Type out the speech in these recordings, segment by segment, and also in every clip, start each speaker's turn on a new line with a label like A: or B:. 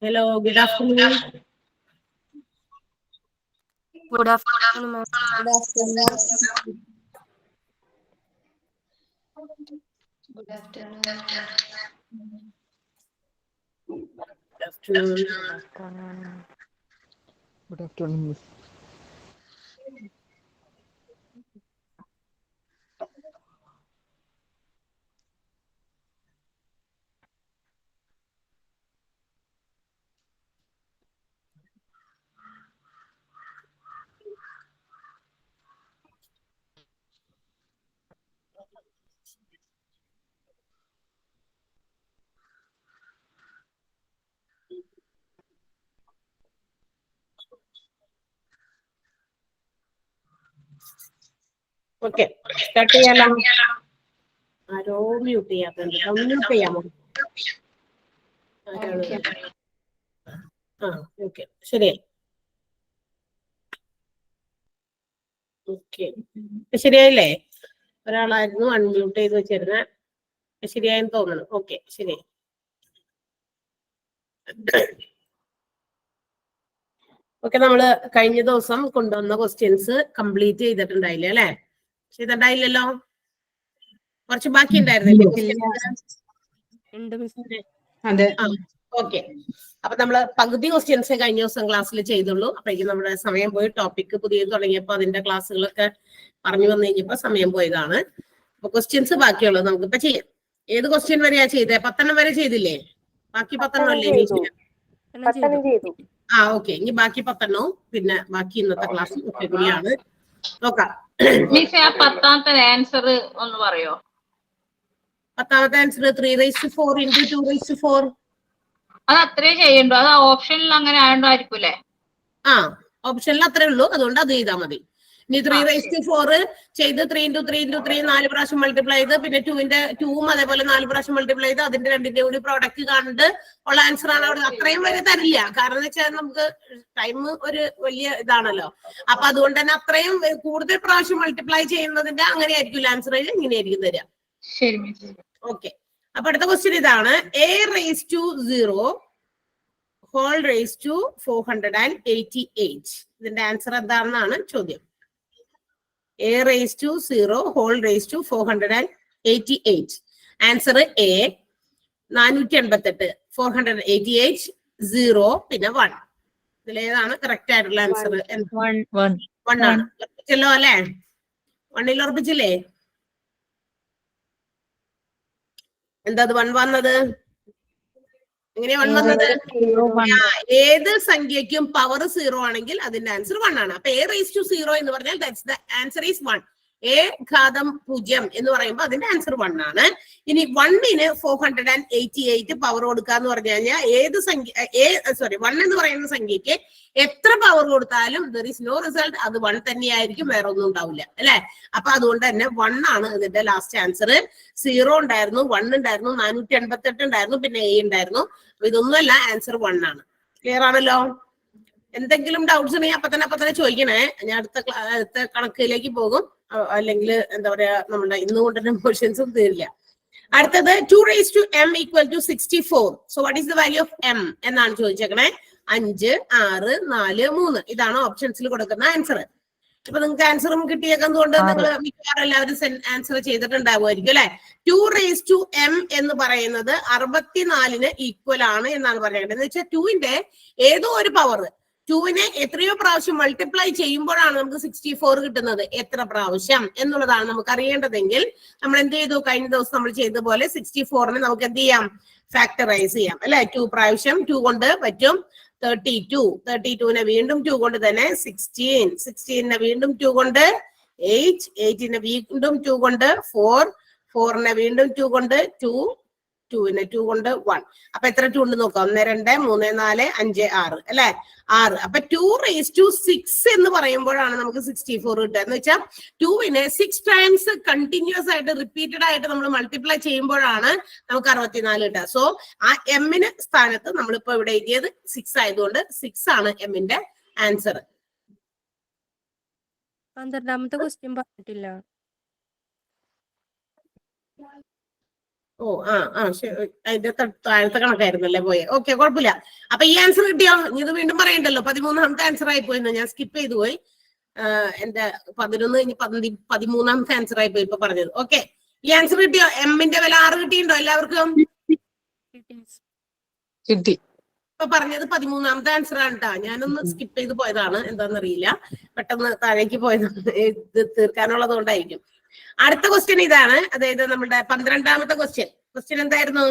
A: Hello, good afternoon.
B: Good afternoon, ma'am.
A: Good afternoon.
C: Good afternoon.
A: Good afternoon.
D: Good afternoon, Miss.
A: Okay, start ചെയ്യാലോ. ആരോ mute ചെയ്യാത്തുണ്ട്. Mute ചെയ്യാമോ? ആരാണ്? ആ, okay, ശരിയായി. Okay, ശരിയായില്ലേ? ഒരാളായിരുന്നു unmute ചെയ്ത് വെച്ചിരുന്ന. ശരിയായെന്ന് തോന്നുന്നു. ഓക്കെ, ശരിയായി. ഓക്കെ, നമ്മള് കഴിഞ്ഞ ദിവസം കൊണ്ടുവന്ന ക്വസ്റ്റ്യൻസ് കംപ്ലീറ്റ് ചെയ്തിട്ടുണ്ടായില്ലേ അല്ലെ? ചെയ്തിട്ടുണ്ടായില്ലല്ലോ? കുറച്ച് ബാക്കി ഉണ്ടായിരുന്നില്ലേ?
C: അതെ.
A: ഓക്കെ, അപ്പൊ നമ്മള് പകുതി ക്വസ്റ്റ്യൻസ് കഴിഞ്ഞ ദിവസം ക്ലാസ്സിൽ ചെയ്തുള്ളൂ. അപ്പോഴേക്കും നമ്മുടെ സമയം പോയി. ടോപ്പിക് പുതിയത് തുടങ്ങിയപ്പോ അതിന്റെ ക്ലാസ്സുകളൊക്കെ പറഞ്ഞു വന്നു കഴിഞ്ഞപ്പോ സമയം പോയതാണ്. അപ്പൊ ക്വസ്റ്റ്യൻസ് ബാക്കിയുള്ളത് നമുക്കിപ്പോ ചെയ്യാം. ഏത് ക്വസ്റ്റ്യൻ വരെയാ ചെയ്തേ? 10 വരെ ചെയ്തില്ലേ? ബാക്കി 10 അല്ലേ ഇനി ചെയ്യാം? ആ, ഓക്കെ, ഇനി ബാക്കി 10 പിന്നെ ബാക്കി ഇന്നത്തെ ക്ലാസ് കൂടിയാണ്. നോക്കാം.
E: മിസ്, ആ 10ാമത്തെ ആൻസർ ഒന്ന് പറയോ?
A: 10ാമത്തെ ആൻസർ 3⁴ into 2⁴.
E: അത് അത്രേ ചെയ്യണ്ടോ? അത് ഓപ്ഷനിൽ അങ്ങനെ ആയതുകൊണ്ടായിരിക്കൂലേ?
A: ആ, ഓപ്ഷനിൽ അത്രേ ഉള്ളൂ. അതുകൊണ്ട് അത് ചെയ്താൽ മതി. ഇനി 3⁴ ചെയ്ത് 3 into 3 into 3 4 പ്രാവശ്യം മൾട്ടിപ്ലൈ ചെയ്ത് പിന്നെ 2ഉം അതേപോലെ 4 പ്രാവശ്യം മൾട്ടിപ്ലൈ ചെയ്ത് അതിന്റെ രണ്ടിന്റെ കൂടി പ്രോഡക്റ്റ് കണ്ട് ഉള്ള ആൻസർ ആണ് അവിടെ. അത്രയും വരെ തരില്ല. കാരണം എന്ന് വെച്ചാൽ നമുക്ക് ടൈം ഒരു വലിയ ഇതാണല്ലോ. അപ്പൊ അതുകൊണ്ട് തന്നെ അത്രയും കൂടുതൽ പ്രാവശ്യം മൾട്ടിപ്ലൈ ചെയ്യുന്നതിന്റെ അങ്ങനെ ആയിരിക്കും ആൻസർ. ഇങ്ങനെയായിരിക്കും തരിക.
E: ശരി മിസ്.
A: ഓക്കെ, അപ്പൊ അടുത്ത ക്വസ്റ്റ്യൻ ഇതാണ്. a⁻0 whole raised to 488. ഇതിന്റെ ആൻസർ എന്താണെന്നാണ് ചോദ്യം. a⁻0 whole raised to 488. Answer A 488, 488, 0 പിന്നെ 1. ഇതിലേതാണ് കറക്റ്റ് ആയിട്ടുള്ള ആൻസർ? 1 ആണ്. ഉറപ്പിച്ചല്ലോ അല്ലെ? 1ൽ ഉറപ്പിച്ചില്ലേ? എന്താ 1 വന്നത്? എങ്ങനെയാ 1 വന്നത്? ഏത് സംഖ്യക്കും പവർ 0 ആണെങ്കിൽ അതിന്റെ ആൻസർ 1 ആണ്. അപ്പൊ a⁻0 എന്ന് പറഞ്ഞാൽ that's the answer is 1. a⁻0 എന്ന് പറയുമ്പോൾ അതിന്റെ ആൻസർ 1 ആണ്. ഇനി 1ന് 488 പവർ കൊടുക്കാന്ന് പറഞ്ഞു കഴിഞ്ഞാൽ ഏത് സംഖ്യ 1 എന്ന് പറയുന്ന സംഖ്യക്ക് എത്ര പവർ കൊടുത്താലും ദർ ഈസ് നോ റിസൾട്ട്. അത് 1 തന്നെയായിരിക്കും, വേറെ ഒന്നും ഉണ്ടാവില്ല അല്ലെ? അപ്പൊ അതുകൊണ്ട് തന്നെ 1 ആണ് ഇതിന്റെ ലാസ്റ്റ് ആൻസർ. 0 ഉണ്ടായിരുന്നു, 1 ഉണ്ടായിരുന്നു, 488 ഉണ്ടായിരുന്നു, പിന്നെ a ഉണ്ടായിരുന്നു. അപ്പൊ ഇതൊന്നുമല്ല, ആൻസർ 1 ആണ്. ക്ലിയർ ആണല്ലോ? എന്തെങ്കിലും ഡൗട്ട്സ് ഉണ്ടെങ്കിൽ അപ്പൊ തന്നെ ചോദിക്കണേ. ഞാൻ അടുത്ത കണക്കിലേക്ക് പോകും. അല്ലെങ്കിൽ എന്താ പറയാ, നമ്മുടെ ഇന്ന് കൊണ്ടുവരുന്ന ക്വസ്റ്റ്യൻസും തീരില്ല. അടുത്തത് 2⁻m = 64. So what is the value of m എന്നാണ് ചോദിച്ചേക്കണേ. 5, 6, 4, 3 ഇതാണ് ഓപ്ഷൻസിൽ കൊടുക്കുന്ന ആൻസർ. ഇപ്പൊ നിങ്ങൾക്ക് ആൻസറും കിട്ടിയേക്കുന്നതുകൊണ്ട് നിങ്ങൾ മിക്കവാറും എല്ലാവരും ആൻസർ ചെയ്തിട്ടുണ്ടാവുമായിരിക്കും അല്ലെ? 2⁻m എന്ന് പറയുന്നത് 64ന് ഈക്വൽ ആണ് എന്നാണ് പറയുന്നത്. എന്ന് വെച്ചാൽ 2ന്റെ ഏതോ ഒരു പവർ 2നെ എത്രയോ പ്രാവശ്യം മൾട്ടിപ്ലൈ ചെയ്യുമ്പോഴാണ് നമുക്ക് 64 കിട്ടുന്നത്. എത്ര പ്രാവശ്യം എന്നുള്ളതാണ് നമുക്ക് അറിയേണ്ടതെങ്കിൽ നമ്മൾ എന്ത് ചെയ്തു? കഴിഞ്ഞ ദിവസം നമ്മൾ ചെയ്ത പോലെ 64നെ നമുക്ക് എന്ത് ചെയ്യാം? ഫാക്ടറൈസ് ചെയ്യാം അല്ലെ? 2 പ്രാവശ്യം 2 കൊണ്ട് പറ്റും 32, 32നെ വീണ്ടും 2 കൊണ്ട് തന്നെ 16, 16നെ വീണ്ടും 2 കൊണ്ട് 8, 8നെ വീണ്ടും 2 കൊണ്ട് 4, 4നെ വീണ്ടും 2 കൊണ്ട് 2, 2നെ 2 കൊണ്ട് 1. അപ്പൊ എത്ര 2 ഉണ്ട് നോക്കാം? 1 2 3 4 5 6 അല്ലെ? 6. അപ്പൊ 2�6 എന്ന് പറയുമ്പോഴാണ് നമുക്ക് 64 കിട്ടുക. എന്ന് വെച്ചാൽ 2നെ 6 ടൈംസ് കണ്ടിന്യൂസ് ആയിട്ട് റിപ്പീറ്റഡ് ആയിട്ട് നമ്മൾ മൾട്ടിപ്ലൈ ചെയ്യുമ്പോഴാണ് നമുക്ക് 64 കിട്ടുക. സോ ആ എമ്മിന് സ്ഥാനത്ത് നമ്മളിപ്പോ ഇവിടെ എഴുതിയത് 6 ആയതുകൊണ്ട് 6 ആണ് എമ്മിന്റെ ആൻസർ.
B: 12ാമത്തെ ക്വസ്റ്റ്യൻ പറഞ്ഞിട്ടില്ല.
A: ഓ അതിന്റെ താഴത്തെ കണക്കായിരുന്നല്ലേ പോയെ. ഓക്കെ, കുഴപ്പമില്ല. അപ്പൊ ഈ ആൻസർ കിട്ടിയോ? ഇത് വീണ്ടും പറയണ്ടല്ലോ. 13ാമത്തെ ആൻസർ ആയി പോയി, ഞാൻ സ്കിപ്പ് ചെയ്തു പോയി. എന്റെ 11 ഇനി 13ാമത്തെ ആൻസർ ആയി പോയി ഇപ്പൊ പറഞ്ഞത്. ഓക്കെ, ഈ ആൻസർ കിട്ടിയോ? എമ്മിന്റെ വില 6 കിട്ടിയിട്ടുണ്ടോ എല്ലാവർക്കും?
C: കിട്ടി.
A: ഇപ്പൊ പറഞ്ഞത് 13ാമത്തെ ആൻസർ ആണ് കേട്ടോ. ഞാനൊന്ന് സ്കിപ്പ് ചെയ്ത് പോയതാണ്, എന്താണെന്നറിയില്ല, പെട്ടെന്ന് താഴേക്ക് പോയതാണ്, ഇത് തീർക്കാനുള്ളത് കൊണ്ടായിരിക്കും. അടുത്ത ക്വസ്റ്റ്യൻ ഇതാണ്, അതായത് നമ്മുടെ 12ാമത്തെ ക്വസ്റ്റ്യൻ എന്തായിരുന്നു?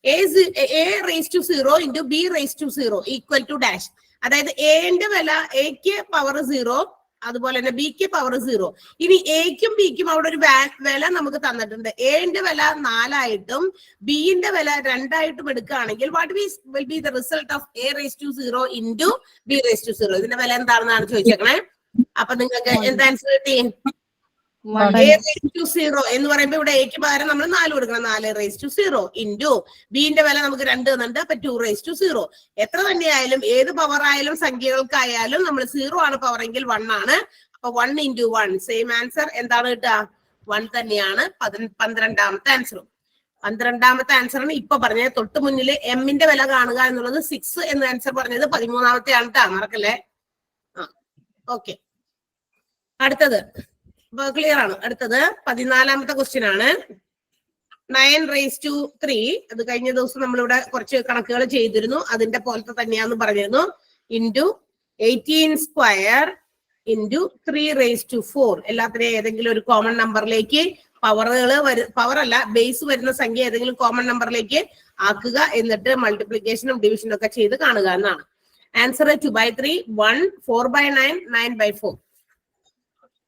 A: a⁻0 into b⁻0 equal to dash. അതായത് എന്റെ വില എക്ക് പവർ 0, അതുപോലെ തന്നെ ബിക്ക് പവർ 0. ഇനി എക്കും ബിക്കും അവിടെ ഒരു വില നമുക്ക് തന്നിട്ടുണ്ട്. എന്റെ വില 4 ആയിട്ടും ബിന്റെ വില 2 ആയിട്ടും എടുക്കുകയാണെങ്കിൽ what will be the result of a⁻0 into b⁻0? ഇതിന്റെ വില എന്താണെന്നാണ് ചോദിച്ചേക്കണേ. അപ്പൊ നിങ്ങൾക്ക് എന്താ ആൻസർ കിട്ടി? a⁻0 എന്ന് പറയുമ്പോ ഇവിടെ എക്ക് പകരം നമ്മൾ 4 കൊടുക്കണം. 4⁻0 ഇൻറ്റു ബിന്റെ വില നമുക്ക് 2 തന്നിട്ടുണ്ട്. അപ്പൊ 2⁻0. എത്ര തന്നെയായാലും ഏത് പവർ ആയാലും സംഖ്യകൾക്കായാലും നമ്മൾ 0 ആണ് പവർ എങ്കിൽ 1 ആണ്. അപ്പൊ 1 into 1 സെയിം ആൻസർ എന്താണ് കിട്ടുക? 1 തന്നെയാണ് 12ാമത്തെ ആൻസറും. 12ാമത്തെ ആൻസറാണ് ഇപ്പൊ പറഞ്ഞത്. തൊട്ട് മുന്നിൽ എമ്മിന്റെ വില കാണുക എന്നുള്ളത് 6 എന്ന് ആൻസർ പറഞ്ഞത് 13ാമത്തെ ആണ് കേട്ടോ, മറക്കല്ലേ. ഓക്കെ, അടുത്തത് ക്ലിയർ ആണ്. അടുത്തത് 14ാമത്തെ ക്വസ്റ്റ്യൻ ആണ്. 9⁻3. അത് കഴിഞ്ഞ ദിവസം നമ്മളിവിടെ കുറച്ച് കണക്കുകൾ ചെയ്തിരുന്നു, അതിന്റെ പോലത്തെ തന്നെയാന്ന് പറഞ്ഞിരുന്നു. Into 18² into 3⁻4. എല്ലാത്തിനെയും ഏതെങ്കിലും ഒരു കോമൺ നമ്പറിലേക്ക് പവർ അല്ല ബേസ് വരുന്ന സംഖ്യ ഏതെങ്കിലും കോമൺ നമ്പറിലേക്ക് ആക്കുക, എന്നിട്ട് മൾട്ടിപ്ലിക്കേഷനും ഡിവിഷനും ഒക്കെ ചെയ്ത് കാണുക എന്നാണ്. ആൻസർ 2/3, 1, 4/9, 9/4.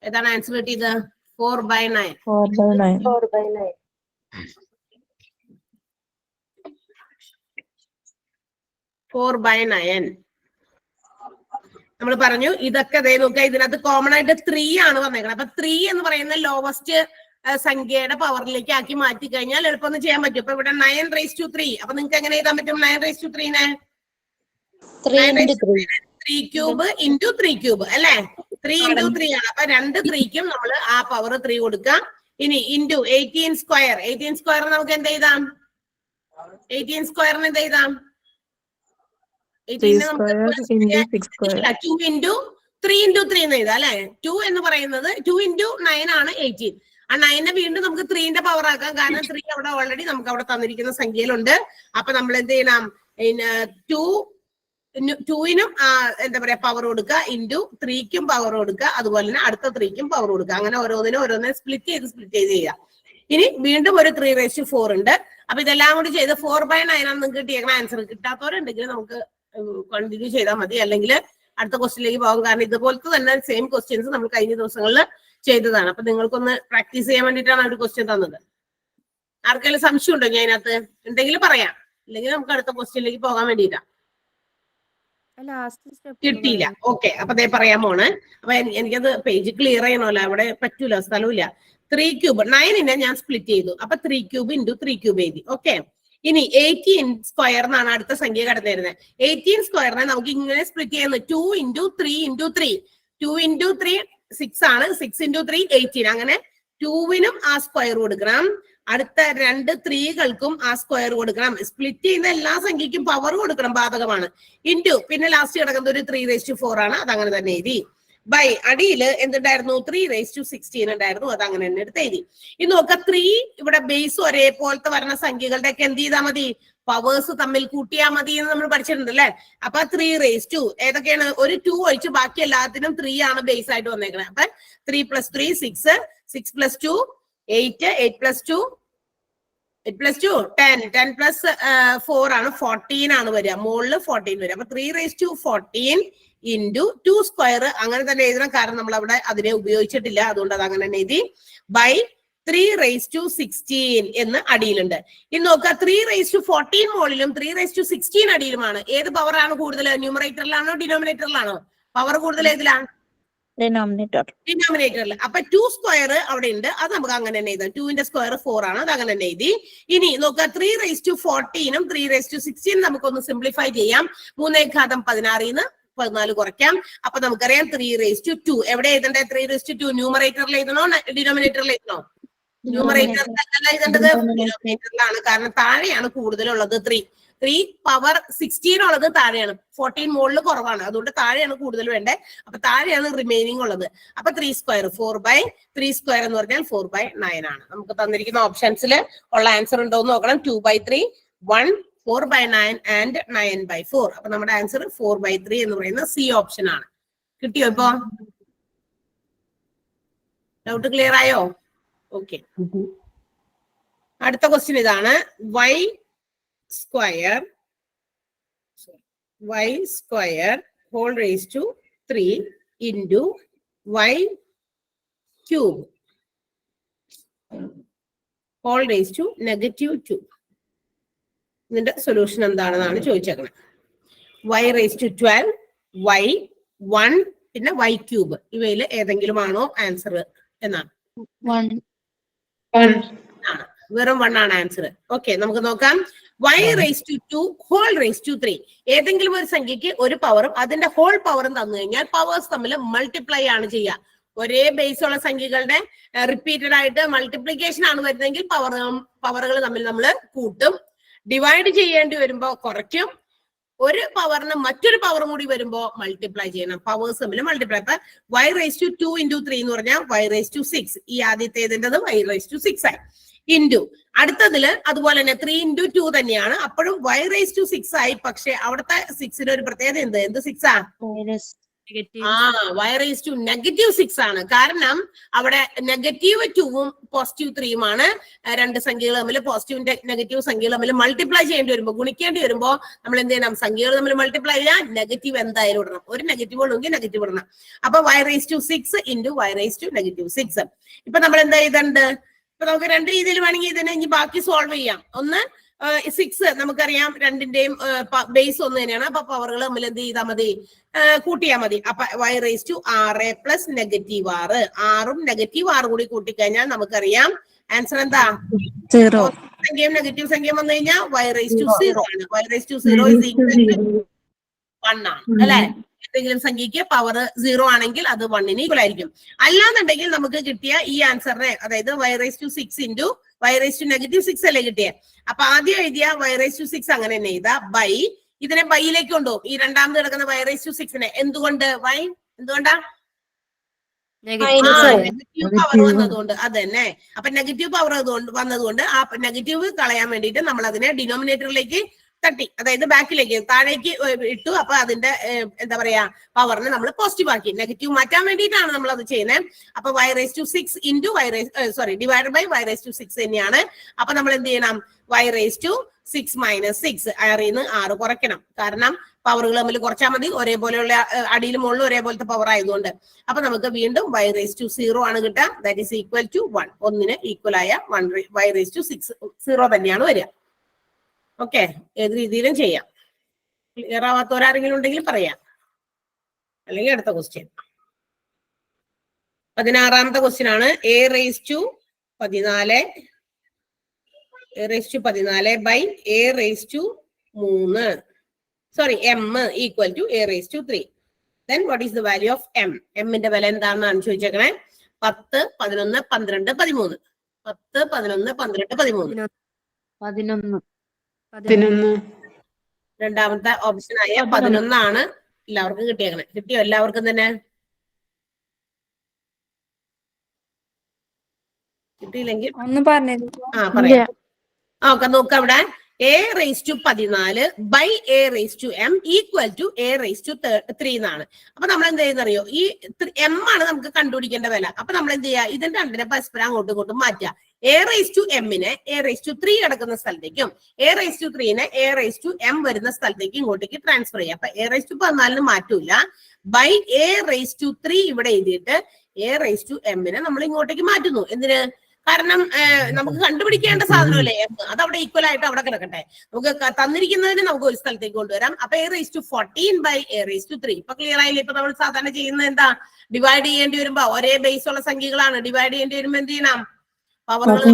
A: ഏതാണ് ആൻസർ കിട്ടിയത്? 4/9. 4/9 നമ്മൾ പറഞ്ഞു. ഇതൊക്കെ നോക്കുക, ഇതിനകത്ത് കോമൺ ആയിട്ട് 3 ആണ് വന്നേക്കുന്നത്. അപ്പൊ 3 എന്ന് പറയുന്ന ലോവസ്റ്റ് സംഖ്യയുടെ പവറിലേക്ക് ആക്കി മാറ്റി കഴിഞ്ഞാൽ എളുപ്പം ചെയ്യാൻ പറ്റും. ഇപ്പൊ ഇവിടെ 9⁻3. അപ്പൊ നിങ്ങൾക്ക് എങ്ങനെ എഴുതാൻ പറ്റും? 9⁻3നെ 3³ ഇൻറ്റു 3³ അല്ലെ? 3 into 3 ആണ്. അപ്പൊ 2 3ക്കും നമ്മൾ ആ പവർ 3 കൊടുക്കാം. ഇനി ഇൻറ്റു 18². 18² നമുക്ക് എന്ത് എഴുതാം? 18² എന്ത് എഴുതാം? 2 into 3 into 3 എന്ന് എഴുതാം അല്ലെ? 2 എന്ന് പറയുന്നത് 2 into 9 ആണ് 18. ആ 9നെ വീണ്ടും നമുക്ക് 3ന്റെ പവർ ആക്കാം, കാരണം 3 അവിടെ ഓൾറെഡി നമുക്ക് അവിടെ തന്നിരിക്കുന്ന സംഖ്യയിലുണ്ട്. അപ്പൊ നമ്മൾ എന്ത് ചെയ്യണം? 2നും എന്താ പറയാ പവർ കൊടുക്കുക, ഇൻറ്റു 3ക്കും പവർ കൊടുക്കുക, അതുപോലെ തന്നെ അടുത്ത 3ക്കും പവർ കൊടുക്കുക. അങ്ങനെ ഓരോന്നിനെ സ്പ്ലിറ്റ് ചെയ്ത് ചെയ്യാം. ഇനി വീണ്ടും ഒരു 3⁻4 ഉണ്ട്. അപ്പൊ ഇതെല്ലാം കൂടി ചെയ്ത് 4/9 ആണ് നിങ്ങൾക്ക് കിട്ടിയേക്കുന്ന ആൻസർ. കിട്ടാത്തവരുണ്ടെങ്കിൽ നമുക്ക് കണ്ടിന്യൂ ചെയ്താൽ മതി, അല്ലെങ്കിൽ അടുത്ത ക്വസ്റ്റ്യനിലേക്ക് പോകും. കാരണം ഇതുപോലത്തെ തന്നെ സെയിം ക്വസ്റ്റ്യൻസ് നമ്മൾ കഴിഞ്ഞ ദിവസങ്ങളിൽ ചെയ്തതാണ്. അപ്പൊ നിങ്ങൾക്കൊന്ന് പ്രാക്ടീസ് ചെയ്യാൻ വേണ്ടിയിട്ടാണ് ഒരു ക്വസ്റ്റ്യൻ തന്നത്. ആർക്കെങ്കിലും സംശയം ഉണ്ടോ? ഞാൻ അതിനകത്ത് ഉണ്ടെങ്കിൽ പറയാം, അല്ലെങ്കിൽ നമുക്ക് അടുത്ത ക്വസ്റ്റ്യനിലേക്ക് പോകാൻ വേണ്ടിയിട്ടാണ്. കിട്ടിയില്ല. ഓക്കെ, അപ്പൊ അതേ പറയാൻ പോണ്. അപ്പൊ എനിക്കത് പേജ് ക്ലിയർ ചെയ്യണമല്ലോ, അവിടെ പറ്റൂല, സ്ഥലമില്ല. 3³ 9നെ ഞാൻ സ്പ്ലിറ്റ് ചെയ്തു. അപ്പൊ 3³ ഇൻറ്റു 3³ എഴുതി. ഓക്കെ, ഇനി 18² എന്നാണ് അടുത്ത സംഖ്യ കടന്നു വരുന്നത്. 18² നമുക്ക് ഇങ്ങനെ സ്പ്ലിറ്റ് ചെയ്യുന്നത് 2 into 3 into 3. 2 into 3 6 ആണ്. 6 into 3 18. അങ്ങനെ 2നും ആ സ്ക്വയർ കൊടുക്കണം, അടുത്ത 2 3കൾക്കും ആ സ്ക്വയർ കൊടുക്കണം. സ്പ്ലിറ്റ് ചെയ്യുന്ന എല്ലാ സംഖ്യക്കും പവർ കൊടുക്കണം, ബാധകമാണ്. ഇൻറ്റു പിന്നെ ലാസ്റ്റ് കിടക്കുന്നത് ഒരു 3⁻4 ആണ്, അതങ്ങനെ തന്നെ എഴുതി. ബൈ അടിയിൽ എന്തുണ്ടായിരുന്നു? 3⁻16 ഉണ്ടായിരുന്നു, അത് അങ്ങനെ തന്നെ എടുത്ത് എഴുതി. ഇനി നോക്ക, 3 ഇവിടെ ബേസ് ഒരേപോലത്തെ വരുന്ന സംഖ്യകളുടെ ഒക്കെ എന്ത് ചെയ്താൽ മതി? പവേഴ്സ് തമ്മിൽ കൂട്ടിയാൽ മതി എന്ന് നമ്മൾ പഠിച്ചിട്ടുണ്ട് അല്ലെ? അപ്പൊ 3⁻2 ഏതൊക്കെയാണ്? ഒരു 2 ഒഴിച്ച് ബാക്കി എല്ലാത്തിനും 3 ആണ് ബേസ് ആയിട്ട് വന്നേക്കുന്നത്. അപ്പൊ 3 + 3 6, 6 + 2 8, 8 + 2 10, 10 + 4 ആണ് 14 ആണ് വരിക, മുകളിൽ 14 വരിക. അപ്പൊ 3⁻14 ഇൻറ്റു 2² അങ്ങനെ തന്നെ എഴുതണം, കാരണം നമ്മൾ അവിടെ അതിനെ ഉപയോഗിച്ചിട്ടില്ല, അതുകൊണ്ട് അത് അങ്ങനെ തന്നെ എഴുതി. ബൈ 3⁻16 എന്ന് അടിയിലുണ്ട്. ഇനി നോക്കുക 3⁻14 മുകളിലും 3⁻16 അടിയിലുമാണ്. ഏത് പവറാണ് കൂടുതൽ? ന്യൂമറേറ്ററിലാണോ ഡിനോമിനേറ്ററിലാണോ? പവർ കൂടുതൽ ഏതിലാണ്? ഡിനോമിനേറ്ററിൽ. അപ്പൊ 2 സ്ക്വയർ അവിടെ ഉണ്ട്, അത് നമുക്ക് അങ്ങനെ തന്നെ എഴുതാം. 2ന്റെ സ്ക്വയർ 4 ആണ്, അത് അങ്ങനെ തന്നെ എഴുതി. ഇനി നോക്കുക 3⁻14ഉം 3⁻16 നമുക്കൊന്ന് സിംപ്ലിഫൈ ചെയ്യാം. 3⁻16 14 കുറയ്ക്കാം. അപ്പൊ നമുക്കറിയാം 3⁻2. എവിടെ എഴുതണ്ടേ? 3⁻2 ന്യൂമറേറ്ററിൽ എഴുതണോ ഡിനോമിനേറ്ററിൽ എഴുതണോ? ന്യൂമറേറ്ററിലല്ല എഴുതേണ്ടത്, ഡിനോമിനേറ്ററിലാണ്. കാരണം താഴെയാണ് കൂടുതലുള്ളത്. 3 പവർ 16 ഉള്ളത് താഴെയാണ്, 14 മുകളിൽ കുറവാണ്, അതുകൊണ്ട് താഴെയാണ് കൂടുതൽ വേണ്ടത്. അപ്പൊ താഴെയാണ് റിമൈനിങ് ഉള്ളത്. അപ്പൊ 3 സ്ക്വയർ 4/3 സ്ക്വയർ എന്ന് പറഞ്ഞാൽ 4/9 ആണ്. നമുക്ക് തന്നിരിക്കുന്ന ഓപ്ഷൻസിൽ ഉള്ള ആൻസർ ഉണ്ടോ എന്ന് നോക്കണം. 2/3, 1, 4/9 ആൻഡ് 9/4. അപ്പൊ നമ്മുടെ ആൻസർ 4/3 എന്ന് പറയുന്ന സി ഓപ്ഷൻ ആണ്. കിട്ടിയോ ഇപ്പൊ? ഡൗട്ട് ക്ലിയർ ആയോ? ഓക്കെ. അടുത്ത ക്വസ്റ്റ്യൻ ഇതാണ്. y square whole raised to 3 into y cube whole raised to -2. ഇതിന്റെ സൊല്യൂഷൻ എന്താണെന്നാണ് ചോദിച്ചേക്കുന്നത്. y raised to 12, y 1 പിന്നെ y cube ഇവയിൽ ഏതെങ്കിലും ആണോ ആൻസർ എന്നാണ്. വെറും 1 ആണ് ആൻസർ. ഓക്കെ, നമുക്ക് നോക്കാം. y raised to 2 whole raised to 3. ഏതെങ്കിലും ഒരു സംഖ്യക്ക് ഒരു പവറും അതിന്റെ ഹോൾ പവറും തന്നു കഴിഞ്ഞാൽ പവേഴ്സ് തമ്മിൽ മൾട്ടിപ്ലൈ ആണ് ചെയ്യുക. ഒരേ ബേസ് ഉള്ള സംഖ്യകളുടെ റിപ്പീറ്റഡ് ആയിട്ട് മൾട്ടിപ്ലിക്കേഷൻ ആണ് വരുന്നതെങ്കിൽ പവറുകൾ തമ്മിൽ നമ്മൾ കൂട്ടും. ഡിവൈഡ് ചെയ്യേണ്ടി വരുമ്പോ കുറയ്ക്കും. ഒരു പവറിന് മറ്റൊരു പവറും കൂടി വരുമ്പോ മൾട്ടിപ്ലൈ ചെയ്യണം. പവേഴ്സ് തമ്മിൽ മൾട്ടിപ്ലൈ. അപ്പൊ y raised to 2 into 3 എന്ന് പറഞ്ഞാൽ y raised to 6. ഈ ആദ്യത്തേതിൻ്റെത് y raised to 6 ആയി. ഇൻറ്റു അടുത്തതില് അതുപോലെ തന്നെ 3 into 2 തന്നെയാണ്. അപ്പോഴും y raised to 6 ആയി. പക്ഷെ അവിടുത്തെ 6ന് ഒരു പ്രത്യേകത എന്ത് 6 ആ? y raised to -6 ആണ്. കാരണം അവിടെ -2ഉം +3യുമാണ് രണ്ട് സംഖ്യകൾ തമ്മിൽ, പോസിറ്റീവ് നെഗറ്റീവ് സംഖ്യകൾ തമ്മിൽ മൾട്ടിപ്ലൈ ചെയ്യേണ്ടി വരുമ്പോൾ, ഗുണിക്കേണ്ടി വരുമ്പോൾ നമ്മൾ എന്ത് ചെയ്യണം? സംഖ്യകൾ തമ്മിൽ മൾട്ടിപ്ലൈ ചെയ്യാൻ നെഗറ്റീവ് എന്തായാലും ഇടണം. ഒരു നെഗറ്റീവ് ഉണ്ടെങ്കിൽ നെഗറ്റീവ് ഇടണം. അപ്പൊ y raised to 6 into y raised to -6. ഇപ്പൊ നമ്മൾ എന്താ ചെയ്തിട്ടുണ്ട്? ഇപ്പൊ നമുക്ക് രണ്ട് രീതിയിൽ വേണമെങ്കിൽ ഇതിനെ ഇനി ബാക്കി സോൾവ് ചെയ്യാം. ഒന്ന് 6 നമുക്കറിയാം രണ്ടിന്റെയും ബേസ് ഒന്ന് തന്നെയാണ്. അപ്പൊ പവറുകൾ തമ്മിൽ എന്ത് ചെയ്താൽ മതി? കൂട്ടിയാൽ മതി. അപ്പൊ y raised to 6 + -6. 6ഉം -6 കൂടി കൂട്ടിക്കഴിഞ്ഞാൽ നമുക്കറിയാം ആൻസർ എന്താ? സംഖ്യയും നെഗറ്റീവ് സംഖ്യയും വന്നു കഴിഞ്ഞാൽ y raised to 0 ആണ്. y raised to 0 is equal to 1 ആണ് അല്ലെ? ഏതെങ്കിലും സംഖ്യക്ക് പവർ 0 ആണെങ്കിൽ അത് 1ന് ഈക്വൽ ആയിരിക്കും. അല്ലാന്നുണ്ടെങ്കിൽ നമുക്ക് കിട്ടിയ ഈ ആൻസറിനെ, അതായത് y raised to 6 into y raised to -6 അല്ലേ കിട്ടിയ. അപ്പൊ ആദ്യം എഴുതിയ y raised to 6 അങ്ങനെ തന്നെ എഴുതാ. ബൈ ഇതിനെ ബൈയിലേക്ക് കൊണ്ടുപോകും. ഈ രണ്ടാമത് കിടക്കുന്ന y raised to 6നെ എന്തുകൊണ്ട്? എന്തുകൊണ്ടാ? നെഗറ്റീവ് പവർ വന്നതുകൊണ്ട്. അത് തന്നെ. അപ്പൊ നെഗറ്റീവ് പവർ വന്നതുകൊണ്ട് ആ നെഗറ്റീവ് കളയാൻ വേണ്ടിയിട്ട് നമ്മൾ അതിനെ ഡിനോമിനേറ്ററിലേക്ക് തട്ടി, അതായത് ബാക്കിലേക്ക് താഴേക്ക് ഇട്ടു. അപ്പൊ അതിന്റെ എന്താ പറയാ പവറിനെ നമ്മൾ പോസിറ്റീവ് ആക്കി. നെഗറ്റീവ് മാറ്റാൻ വേണ്ടിയിട്ടാണ് നമ്മൾ അത് ചെയ്യുന്നത്. അപ്പൊ y raised to 6 into divided by y raised to 6 തന്നെയാണ്. അപ്പൊ നമ്മൾ എന്ത് ചെയ്യണം? y raised to 6 - 6. 6ന്ന് 6 കുറയ്ക്കണം. കാരണം പവറുകൾ തമ്മിൽ കുറച്ചാൽ മതി. ഒരേപോലെയുള്ള അടിയിലും മുകളിലും ഒരേപോലത്തെ പവർ ആയതുകൊണ്ട്. അപ്പൊ നമുക്ക് വീണ്ടും y raised to 0 ആണ് കിട്ടുക. That is equal to 1. 1ന് ഈക്വൽ ആയ y raised to 6 0 തന്നെയാണ് വരിക. ഓക്കെ, ഏത് രീതിയിലും ചെയ്യാം. ക്ലിയർ ആവാത്തവരാരെങ്കിലും ഉണ്ടെങ്കിൽ പറയാം, അല്ലെങ്കിൽ അടുത്ത ക്വസ്റ്റ്യൻ. 16ാമത്തെ ക്വസ്റ്റ്യൻ ആണ്. a raised to 14 by a raised to 3 m equal to a raised to 3. Then what is the value of m? m ന്റെ വില എന്താണെന്നാണ് ചോദിച്ചേക്കണേ. 10, 11, 12, 13. 10, 11, 12, 13.
B: 11.
A: രണ്ടാമത്തെ ഓപ്ഷൻ ആയ 11 ആണ് എല്ലാവർക്കും കിട്ടിയേക്കണേ. കിട്ടിയോ എല്ലാവർക്കും തന്നെ? കിട്ടിയില്ലെങ്കിൽ പറയാം. ഓക്കെ, നോക്കാം. അവിടെ a raised to 14 by a raised to m equal to a raised to 3 എന്നാണ്. അപ്പൊ നമ്മൾ എന്ത് ചെയ്യുന്നറിയോ? ഈ m ആണ് നമുക്ക് കണ്ടുപിടിക്കേണ്ട വില. അപ്പൊ നമ്മൾ എന്ത് ചെയ്യുക? ഇതിന്റെ രണ്ടിനെ പരസ്പരം അങ്ങോട്ടും ഇങ്ങോട്ടും മാറ്റുക. a raised to m-നെ a raised to 3 കിടക്കുന്ന സ്ഥലത്തേക്കും a raised to 3-നെ a raised to m വരുന്ന സ്ഥലത്തേക്ക് ഇങ്ങോട്ടേക്ക് ട്രാൻസ്ഫർ ചെയ്യാം. അപ്പൊ a raised to 14 മാറ്റൂല. by a raised to 3 ഇവിടെ എഴുതിയിട്ട് a raised to m-നെ നമ്മൾ ഇങ്ങോട്ടേക്ക് മാറ്റുന്നു. എന്തിന്? കാരണം നമുക്ക് കണ്ടുപിടിക്കേണ്ട സാധനമല്ലേ m, അതവിടെ ഈക്വൽ ആയിട്ട് അവിടെ കിടക്കട്ടെ. നമുക്ക് തന്നിരിക്കുന്നതിന് നമുക്ക് ഒരു സ്ഥലത്തേക്ക് കൊണ്ടുവരാം. അപ്പൊ a⁻14/a⁻3 ഇപ്പൊ ക്ലിയർ ആയില്ലേ? ഇപ്പൊ നമ്മൾ സാധാരണ ചെയ്യുന്നത് എന്താ, ഡിവൈഡ് ചെയ്യേണ്ടി വരുമ്പോ ഒരേ ബേസ് ഉള്ള സംഖ്യകളാണ്, ഡിവൈഡ് ചെയ്യേണ്ടി വരുമ്പോ എന്ത് ചെയ്യണം, പവറുകൾ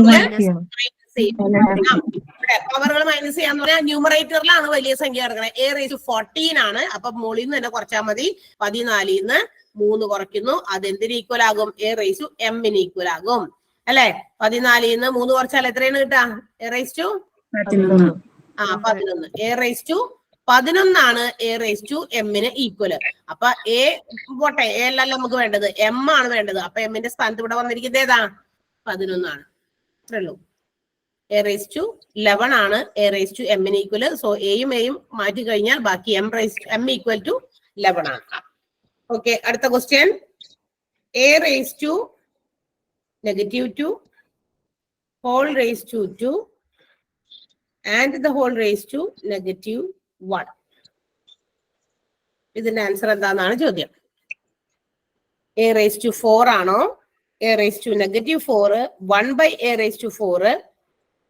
A: മൈനസ് ചെയ്യാന്ന് പറഞ്ഞാൽ ന്യൂമറേറ്ററിലാണ് വലിയ സംഖ്യ കിടക്കുന്നത്. a⁻14 ആണ്. അപ്പൊ മുകളിൽ നിന്ന് തന്നെ കുറച്ചാൽ മതി. 14 3 കുറയ്ക്കുന്നു, അതെന്തിന് ഈക്വൽ ആകും, a⁻m ഈക്വൽ ആകും അല്ലെ. 14 3 കുറച്ചാൽ എത്രയാണ് കിട്ടുക, a⁻11. a⁻11 ആണ് a⁻m ഈക്വല്. അപ്പൊ a പോട്ടെ, a അല്ലല്ലോ നമുക്ക് വേണ്ടത്, m ആണ് വേണ്ടത്. അപ്പൊ m ന്റെ സ്ഥാനത്ത് ഇവിടെ വന്നിരിക്കുന്നത് ഏതാ, 11 ആണ്. അത്രേ ഉള്ളൂ. a⁻11 ആണ് a⁻m ഈക്വല്. സോ എയും മാറ്റി കഴിഞ്ഞാൽ ബാക്കി m ഈക്വൽ ടു 11 ആണ്. ഓക്കെ, അടുത്ത question. a⁻2 whole raised to 2 and the whole raised to -1. ഇതിന്റെ ആൻസർ എന്താണെന്നാണ് ചോദ്യം. a⁻4 ആണോ, a⁻4 1/a⁻4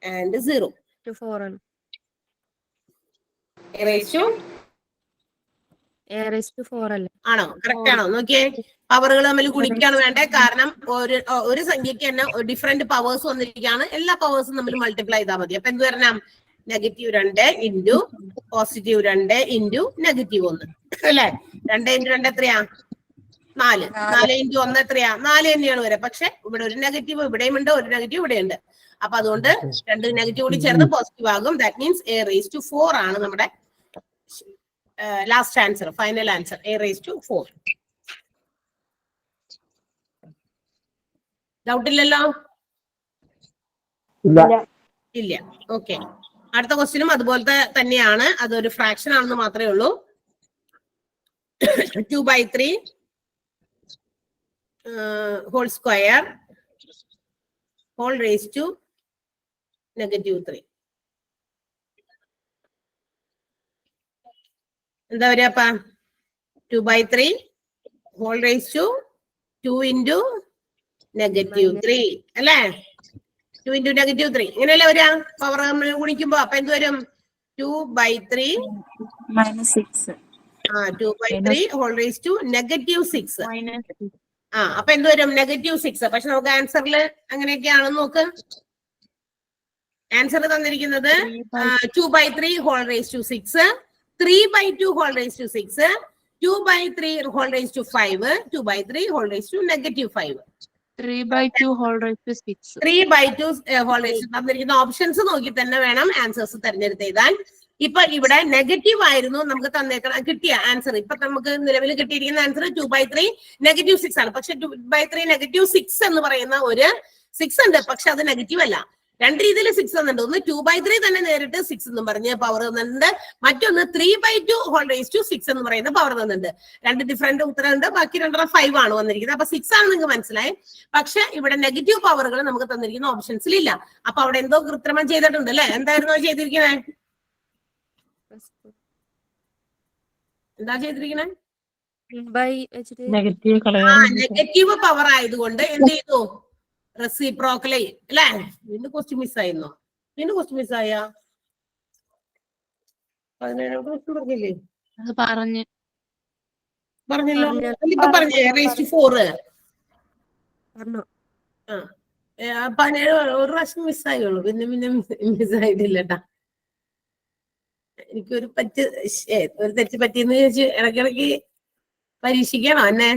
A: and 0?
B: a⁻4 അല്ലേ?
A: ആണോ, കറക്റ്റ് ആണോ നോക്കിയേ. പവറുകൾ തമ്മിൽ ഗുണിക്കാണ് വേണ്ടേ, കാരണം ഒരു സംഖ്യക്ക് തന്നെ ഡിഫറെന്റ് പവേഴ്സ് വന്നിരിക്കുകയാണ്. എല്ലാ പവേഴ്സും തമ്മിൽ മൾട്ടിപ്ലൈ ചെയ്താൽ മതി. അപ്പൊ എന്ത് വരണം, -2 ഇൻറ്റു +2 ഇൻറ്റു -1 അല്ലെ. 2 × 2 എത്രയാ, 4. 4 × 1 എത്രയാ, 4 തന്നെയാണ് വരെ. പക്ഷെ ഇവിടെ ഒരു നെഗറ്റീവ് ഇവിടെയും ഉണ്ട്, ഒരു നെഗറ്റീവ് ഇവിടെ ഉണ്ട്. അപ്പൊ അതുകൊണ്ട് 2 നെഗറ്റീവ് കൂടി ചേർന്ന് പോസിറ്റീവ് ആകും. ദാറ്റ് മീൻസ് a⁻4 ആണ് നമ്മുടെ last answer, final answer, a⁻4. Doubt ഇല്ലല്ലോ? ഇല്ല. ഓക്കെ, അടുത്ത ക്വസ്റ്റ്യനും അതുപോലത്തെ തന്നെയാണ്. അതൊരു ഫ്രാക്ഷൻ ആണെന്ന് മാത്രമേ ഉള്ളൂ. 2/3 whole square whole raised to -3. എന്താ വരിക, 2/3 whole raised to 2 into -3 അല്ലേ. 2 into -3 ഇങ്ങനെയല്ലേ വരിക പവർ നമ്മൾ ഗുണിക്കുമ്പോ. അപ്പൊ എന്ത് വരും, 2/3
C: -6.
A: 2/3 whole raised to -6. അപ്പൊ എന്ത് വരും, -6. പക്ഷെ നമുക്ക് ആൻസറിൽ അങ്ങനെയൊക്കെയാണെന്ന് നോക്ക്. ആൻസർ തന്നിരിക്കുന്നത് 2/3 whole raised to 6, 3/2 whole raised to 6, 2/3 whole raised to 5, 2/3 whole raised to -5.
C: 3/2 whole raised to 6.
A: 3/2 whole raised to തന്നിരിക്കുന്ന ഓപ്ഷൻസ് നോക്കി തന്നെ വേണം ആൻസേഴ്സ് തെരഞ്ഞെടുത്ത് എഴുതാൻ. ഇപ്പൊ ഇവിടെ നെഗറ്റീവ് ആയിരുന്നു നമുക്ക് തന്നേക്കണം കിട്ടിയ ആൻസർ. ഇപ്പൊ നമുക്ക് നിലവിൽ കിട്ടിയിരിക്കുന്ന ആൻസർ 2/3 -6 ആണ്. പക്ഷെ 2/3 -6 എന്ന് പറയുന്ന ഒരു 6 ഉണ്ട്, പക്ഷെ അത് നെഗറ്റീവ് അല്ല. രണ്ട് രീതിയിൽ 6 തന്നിട്ടുണ്ട്. ഒന്ന് 2/3 തന്നെ നേരിട്ട് 6 എന്നും പറഞ്ഞ് പവർ തന്നിട്ടുണ്ട്, മറ്റൊന്ന് 3/2 whole raised to 6 എന്ന് പറയുന്ന പവർ തന്നിട്ടുണ്ട്. രണ്ട് ഡിഫറെന്റ് ഉത്തരമുണ്ട്. ബാക്കി 5 ആണ് വന്നിരിക്കുന്നത്. അപ്പൊ 6 ആണ് നിങ്ങൾക്ക് മനസ്സിലായി. പക്ഷെ ഇവിടെ നെഗറ്റീവ് പവറുകൾ നമുക്ക് തന്നിരിക്കുന്ന ഓപ്ഷൻസിൽ ഇല്ല. അപ്പൊ അവിടെ എന്തോ കൃത്രിമം ചെയ്തിട്ടുണ്ട് അല്ലെ. എന്തായിരുന്നു ചെയ്തിരിക്കുന്നത്, എന്താ ചെയ്തിരിക്കുന്നത്, നെഗറ്റീവ് പവർ ആയതുകൊണ്ട് എന്ത് ചെയ്തു, റെസിപ്രോക്കലി അല്ലെ. വീണ്ടും ക്വസ്റ്റ്യൻ മിസ്സായിരുന്നോ, വീണ്ടും ക്വസ്റ്റ്യൻ മിസ്സായ 17 പറഞ്ഞില്ലേ, പറഞ്ഞല്ലോ ഇപ്പൊ പറഞ്ഞേ a⁻4 17 ഒരു പ്രാവശ്യം മിസ്സായുള്ളൂ, പിന്നെ മിസ്സായിട്ടില്ല കേട്ടാ. എനിക്കൊരു ഒരു തെറ്റ് പറ്റിയെന്ന് ചോദിച്ചു ഇടയ്ക്കിടയ്ക്ക് പരീക്ഷിക്കണോ എന്നെ.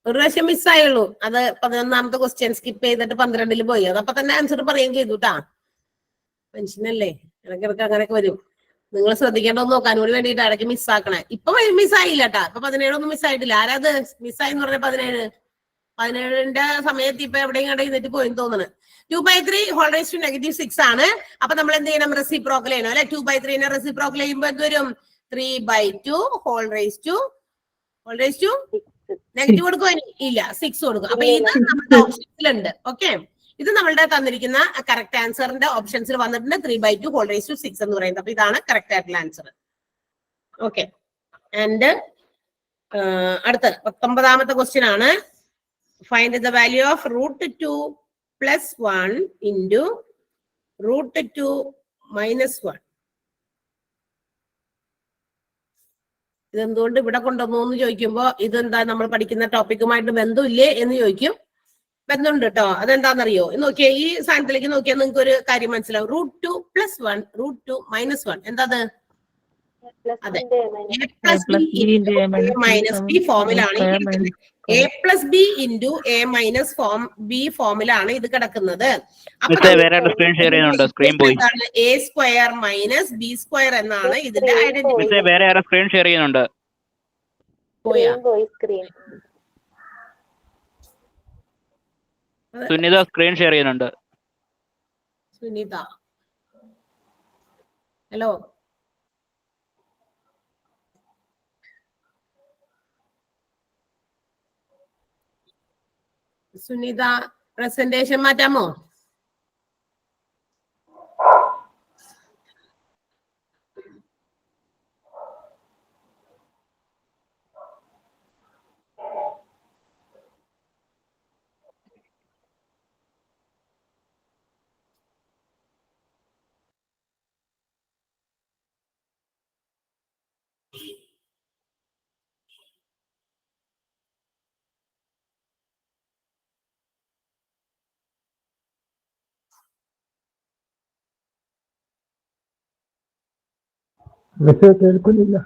A: ഒരു പ്രാവശ്യം മിസ്സായുള്ളൂ. അത് 11ാമത്തെ ക്വസ്റ്റ്യൻ സ്കിപ്പ് ചെയ്തിട്ട് 12ൽ പോയി. അതപ്പൊ തന്നെ ആൻസർ പറയുകയും ചെയ്തു ട്ടാ. മനുഷ്യനല്ലേ, ഇടയ്ക്കിടയ്ക്ക് അങ്ങനെയൊക്കെ വരും. നിങ്ങൾ ശ്രദ്ധിക്കേണ്ടത് നോക്കാൻ കൂടി വേണ്ടിയിട്ട് ഇടയ്ക്ക് മിസ്സാക്കണേ. ഇപ്പൊ മിസ്സായില്ല കേട്ടാ. ഇപ്പൊ 17 മിസ്സായിട്ടില്ല. ആരാത് മിസ്സായിന്ന് പറഞ്ഞ 17ന്റെ സമയത്ത് ഇപ്പൊ എവിടെയും കണ്ട ഇരുന്നിട്ട് പോയെന്ന് തോന്നുന്നു. 2/3 whole raised to -6 ആണ്. അപ്പൊ നമ്മൾ എന്ത് ചെയ്യണം, റെസിപ്രോക്കൽ ചെയ്യണം അല്ലെ. 2/3 റെസിപ്രോക്കൽ ചെയ്യുമ്പോൾ എന്ത് വരും, 3/2 whole raised to നെഗറ്റീവ് കൊടുക്കുക ഇല്ല, 6 കൊടുക്കും. അപ്പൊ ഇത് നമ്മുടെ ഓപ്ഷൻസിലുണ്ട്. ഓക്കെ, ഇത് നമ്മളുടെ തന്നിരിക്കുന്ന കറക്റ്റ് ആൻസറിന്റെ ഓപ്ഷൻസിൽ വന്നിട്ടുണ്ട്. 3/2 whole raised to 6 എന്ന് പറയുന്നത്. അപ്പൊ ഇതാണ് കറക്റ്റ് ആയിട്ടുള്ള ആൻസർ. ഓക്കെ, ആൻഡ് അടുത്ത 19ാമത്തെ ക്വസ്റ്റ്യൻ ആണ്. Find the value of √2 + 1 into √2 - 1. ഇതെന്തുകൊണ്ട് ഇവിടെ കൊണ്ടുവന്നു എന്ന് ചോദിക്കുമ്പോ ഇതെന്താ നമ്മൾ പഠിക്കുന്ന ടോപ്പിക്കുമായിട്ട് ബന്ധമില്ലേ എന്ന് ചോദിക്കും. ബന്ധമുണ്ട് കേട്ടോ. അതെന്താണെന്നറിയോ? നോക്കിയാൽ ഈ സാധനത്തിലേക്ക് നോക്കിയാൽ നിങ്ങൾക്ക് ഒരു കാര്യം മനസ്സിലാവും. √2 + 1 √2 - 1 എന്താ? അതെ, A+B ഫോമിലാണ് A + B into A - B ഫോമിലാണ് ഇത് കിടക്കുന്നത്. A² - B² എന്നാണ് ഇതിന്റെ ഐഡന്റിറ്റി.
D: വേറെ ആരാ സ്ക്രീൻ ഷെയർ ചെയ്യുന്നുണ്ട്? സുനിത സ്ക്രീൻ ഷെയർ ചെയ്യുന്നുണ്ട്.
A: സുനിത, ഹലോ. സുനിത, പ്രസന്റേഷൻ മാറ്റാമോ?
F: കേൾക്കുന്നില്ല.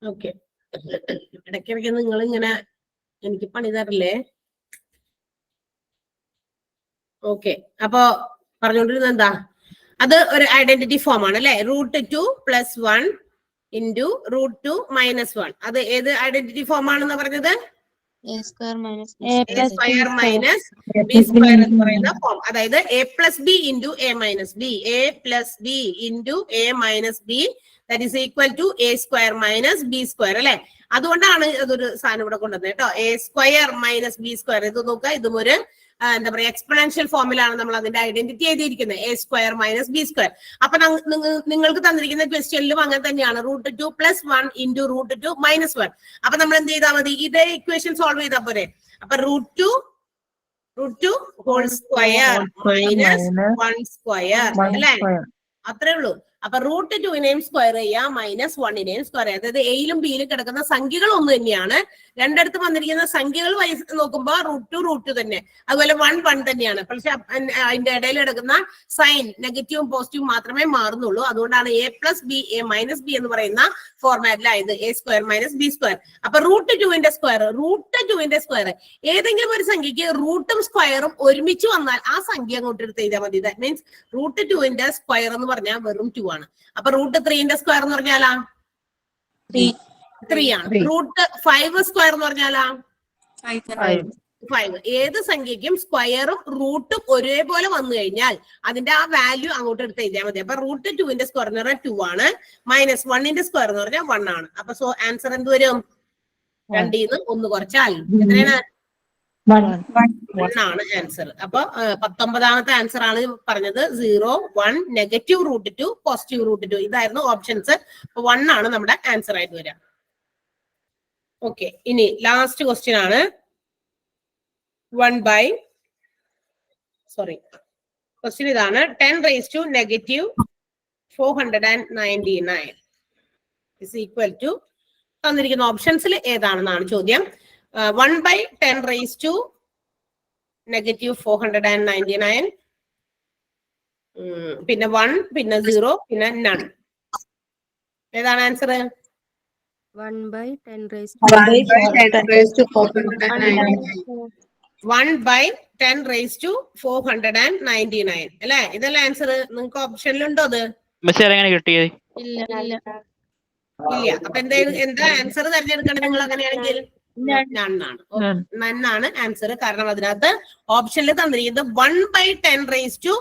A: ഓക്കെ, ഇടയ്ക്കിടയ്ക്ക് നിങ്ങൾ ഇങ്ങനെ എനിക്ക് പണി തരില്ലേ? ഓക്കെ, അപ്പൊ പറഞ്ഞുകൊണ്ടിരുന്നത് എന്താ? അത് ഒരു ഐഡന്റിറ്റി ഫോം ആണ് അല്ലെ? √2 + 1 into √2 - 1. അത് ഏത് ഐഡന്റിറ്റി ഫോം ആണെന്ന് പറഞ്ഞത്?
C: A² -
A: A² - B² എന്ന് പറയുന്ന ഫോം. അതായത് A + B into A - B. A + B into A - B that is equal to A² - B² അല്ലെ? അതുകൊണ്ടാണ് അതൊരു സാധനം ഇവിടെ കൊണ്ടുവന്നത് കേട്ടോ. A² - B². ഇത് നോക്കുക, ഇതും ഒരു എന്താ പറയാ എക്സ്പൊണൻഷ്യൽ ഫോമിലാണ് നമ്മൾ അതിന്റെ ഐഡന്റിറ്റി എഴുതിയിരിക്കുന്നത്. A² - B². അപ്പൊ നിങ്ങൾക്ക് തന്നിരിക്കുന്ന ക്വസ്റ്റ്യനിലും അങ്ങനെ തന്നെയാണ്. √2 + 1 into √2 - 1. അപ്പൊ നമ്മൾ എന്ത് ചെയ്താൽ മതി? ഇതേ ഇക്വേഷൻ സോൾവ് ചെയ്താൽ പോരെ? അപ്പൊ √2 whole square - 1² അല്ലെ? അത്രേ ഉള്ളൂ. അപ്പൊ √2നെയും സ്ക്വയർ ചെയ്യാം, -1നെയും സ്ക്വയർ ചെയ്യാം. അതായത് എയിലും ബിയിലും കിടക്കുന്ന സംഖ്യകൾ ഒന്ന് തന്നെയാണ്. രണ്ടിടത്ത് വന്നിരിക്കുന്ന സംഖ്യകൾ വൈസ് നോക്കുമ്പോ √2 തന്നെ, അതുപോലെ 1 തന്നെയാണ്. പക്ഷെ അതിന്റെ ഇടയിൽ കിടക്കുന്ന സൈൻ നെഗറ്റീവും പോസിറ്റീവും മാത്രമേ മാറുന്നുള്ളൂ. അതുകൊണ്ടാണ് A + B A - B എന്ന് പറയുന്ന ഫോർമാറ്റിലായത് A² - B². അപ്പൊ √2ന്റെ സ്ക്വയർ ഏതെങ്കിലും ഒരു സംഖ്യക്ക് റൂട്ടും സ്ക്വയറും ഒരുമിച്ച് വന്നാൽ ആ സംഖ്യ അങ്ങോട്ട് എടുത്ത് എഴുതിയാൽ മതി. ദാറ്റ് മീൻസ് √2ന്റെ സ്ക്വയർ എന്ന് പറഞ്ഞാൽ വെറും 2 ആണ്. അപ്പൊ √3ന്റെ സ്ക്വയർ എന്ന് പറഞ്ഞാലാ 3 ആണ്. √5 എന്ന് പറഞ്ഞാലാ 5. ഏത് സംഖ്യക്കും സ്ക്വയറും റൂട്ടും ഒരേപോലെ വന്നു കഴിഞ്ഞാൽ അതിന്റെ ആ വാല്യൂ അങ്ങോട്ട് എടുത്ത് എഴുതിയാൽ മതി. അപ്പൊ √2ന്റെ സ്ക്വയർ എന്ന് പറഞ്ഞാൽ 2 ആണ്, -1ന്റെ സ്ക്വയർ എന്ന് പറഞ്ഞാൽ 1 ആണ്. അപ്പൊ സോ ആൻസർ എന്ത് വരും? 2ന്ന് 1 കുറച്ചാൽ എത്രയാണ്? 1 ആണ് ആൻസർ. അപ്പൊ 19ാമത്തെ ആൻസർ ആണ് പറഞ്ഞത്. 0 1 -√2 +√2. ഇതായിരുന്നു ഓപ്ഷൻസ്. അപ്പൊ 1 ആണ് നമ്മുടെ ആൻസർ ആയിട്ട് വരിക. ഓക്കെ, ഇനി ലാസ്റ്റ് ക്വസ്റ്റ്യൻ ആണ്. ക്വസ്റ്റ്യൻ ഇതാണ്. 10⁻⁻⁴99 is equal to തന്നിരിക്കുന്ന ഓപ്ഷൻസിൽ ഏതാണെന്നാണ് ചോദ്യം. 1/10⁻⁻⁴99, പിന്നെ 1, പിന്നെ 0, പിന്നെ none. ഏതാണ് ആൻസർ? 1/10⁻⁴99 അല്ലെ? ഇതല്ലേ ആൻസർ? നിങ്ങൾക്ക് ഓപ്ഷനിലുണ്ടോ അത്?
D: എങ്ങനെ കിട്ടിയത്?
C: ഇല്ല.
A: ഇല്ല. അപ്പൊ എന്താ ആൻസർ തിരഞ്ഞെടുക്കേണ്ടത് നിങ്ങൾ അങ്ങനെയാണെങ്കിൽ? നണ്ണാണ്. നണ്ണാണ് ആൻസർ. കാരണം അതിനകത്ത് ഓപ്ഷനിൽ തന്നിരിക്കുന്നത് 1/10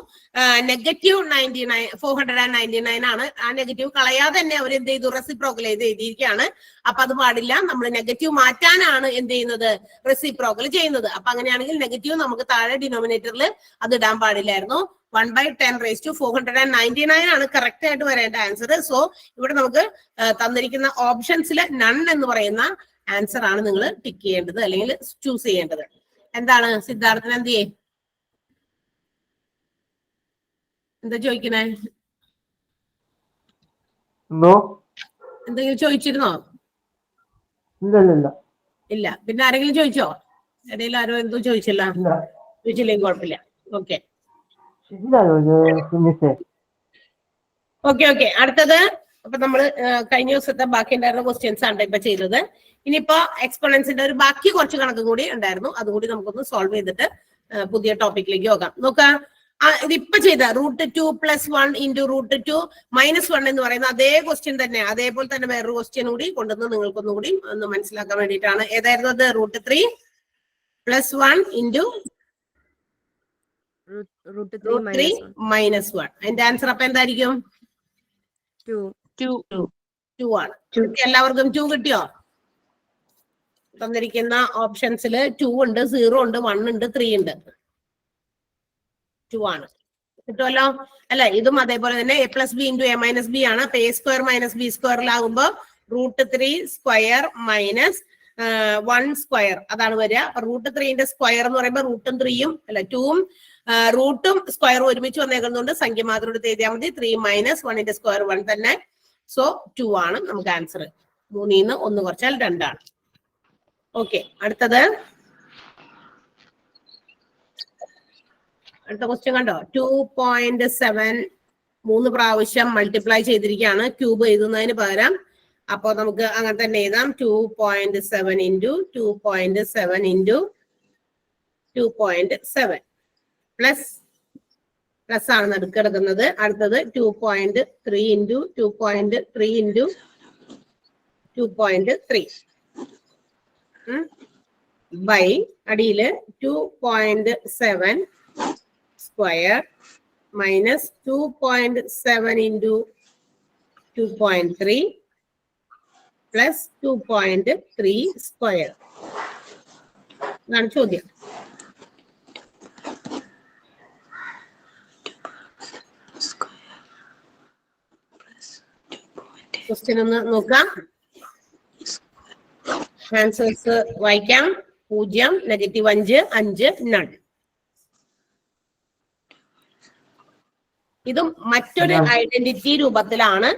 A: -499 ആണ്. ആ നെഗറ്റീവ് കളയാതെ തന്നെ അവർ എന്ത് ചെയ്തു, റെസിപ്രോക്കൽ ചെയ്ത് എഴുതിയിരിക്കുകയാണ്. അപ്പൊ അത് പാടില്ല. നമ്മൾ നെഗറ്റീവ് മാറ്റാനാണ് എന്ത് ചെയ്യുന്നത്, റെസിപ്രോക്കൽ ചെയ്യുന്നത്. അപ്പൊ അങ്ങനെയാണെങ്കിൽ നെഗറ്റീവ് നമുക്ക് താഴെ ഡിനോമിനേറ്ററിൽ അത് ഇടാൻ പാടില്ലായിരുന്നു. 1/10 ആണ് കറക്റ്റ് ആയിട്ട് വരേണ്ട ആൻസർ. സോ ഇവിടെ നമുക്ക് തന്നിരിക്കുന്ന ഓപ്ഷൻസിൽ നൺ എന്ന് പറയുന്ന ആൻസർ ആണ് നിങ്ങൾ ടിക്ക് ചെയ്യേണ്ടത് അല്ലെങ്കിൽ ചൂസ് ചെയ്യേണ്ടത്. എന്താണ് സിദ്ധാർത്ഥന, എന്ത് ചെയ്യേ, എന്താ ചോദിക്കണേ? എന്തെങ്കിലും ചോദിച്ചിരുന്നോ? ഇല്ല. പിന്നെ ആരെങ്കിലും ചോദിച്ചോ? ഇടയിൽ ആരോ എന്തോ ചോദിച്ചില്ല? ചോദിച്ചില്ലെങ്കിൽ കുഴപ്പമില്ല. Okay okay. അടുത്തത് അപ്പൊ നമ്മള് കഴിഞ്ഞ ദിവസത്തെ ബാക്കി ഉണ്ടായിരുന്ന ക്വസ്റ്റ്യൻസ് ആണ് ഇപ്പൊ ചെയ്തത്. ഇനിയിപ്പോ എക്സ്പോണൻസിന്റെ ഒരു ബാക്കി കുറച്ച് കണക്ക് കൂടി ഉണ്ടായിരുന്നു. അതുകൂടി നമുക്കൊന്ന് സോൾവ് ചെയ്തിട്ട് പുതിയ ടോപ്പിക്കിലേക്ക് പോകാം. നോക്കാം, ഇതിപ്പോ ചെയ്ത √2 + 1 × √2 - 1 എന്ന് പറയുന്ന അതേ ക്വസ്റ്റ്യൻ തന്നെ, അതേപോലെ തന്നെ വേറൊരു ക്വസ്റ്റ്യൻ കൂടി കൊണ്ടുവന്ന് നിങ്ങൾക്കൊന്നും കൂടി ഒന്ന് മനസ്സിലാക്കാൻ വേണ്ടിയിട്ടാണ്. ഏതായിരുന്നു അത്? √3 + 1 × √3 - 1. അതിന്റെ ആൻസർ അപ്പൊ എന്തായിരിക്കും? 2 ആണ്. എല്ലാവർക്കും 2 കിട്ടിയോ? തന്നിരിക്കുന്ന ഓപ്ഷൻസിൽ 2 ഉണ്ട്, 0 ഉണ്ട്, 1 ഉണ്ട്, 3 ഉണ്ട്. 2 ആണ്. കിട്ടുമല്ലോ അല്ലെ? ഇതും അതേപോലെ തന്നെ a + b × a - b ആണ്. അപ്പൊ a² - b² √3 square minus 1 square അതാണ് വരിക. അപ്പൊ √3ന്റെ സ്ക്വയർ എന്ന് പറയുമ്പോൾ √ഉം 3യും അല്ല 2ഉം റൂട്ടും സ്ക്വയറും ഒരുമിച്ച് വന്നേക്കുന്നതുകൊണ്ട് സംഖ്യ മാത്രം എടുത്ത് എഴുതിയാൽ മതി. 3 - 1ന്റെ സ്ക്വയർ 1 തന്നെ. സോ 2 ആണ് നമുക്ക് ആൻസർ. 3ന്ന് 1 കുറച്ചാൽ 2 ആണ്. ഓക്കെ, അടുത്ത ക്വസ്റ്റ്യൻ കണ്ടോ? 2.7 3 പ്രാവശ്യം മൾട്ടിപ്ലൈ ചെയ്തിരിക്കുകയാണ് ക്യൂബ് എഴുതുന്നതിന് പകരം. അപ്പൊ നമുക്ക് അങ്ങനെ തന്നെ എഴുതാം. 2.7 × 2.7 × 2.7 പ്ലസ് ആണ് നടുക്ക് കിടക്കുന്നത്. അടുത്തത് 2.3 × 2.3 × 2.3 ബൈ അടിയില് 2.7 സ്ക്വയർ മൈനസ് 2.7 × 2.3 പ്ലസ് 2.3 സ്ക്വയർ. ഇതാണ് ചോദ്യം. ക്വസ്റ്റ്യൻ ഒന്ന് നോക്കാം. ആൻസേഴ്സ് വായിക്കാം. 0, -5, 5, നൺ. ഇതും മറ്റൊരു ഐഡന്റിറ്റി രൂപത്തിലാണ്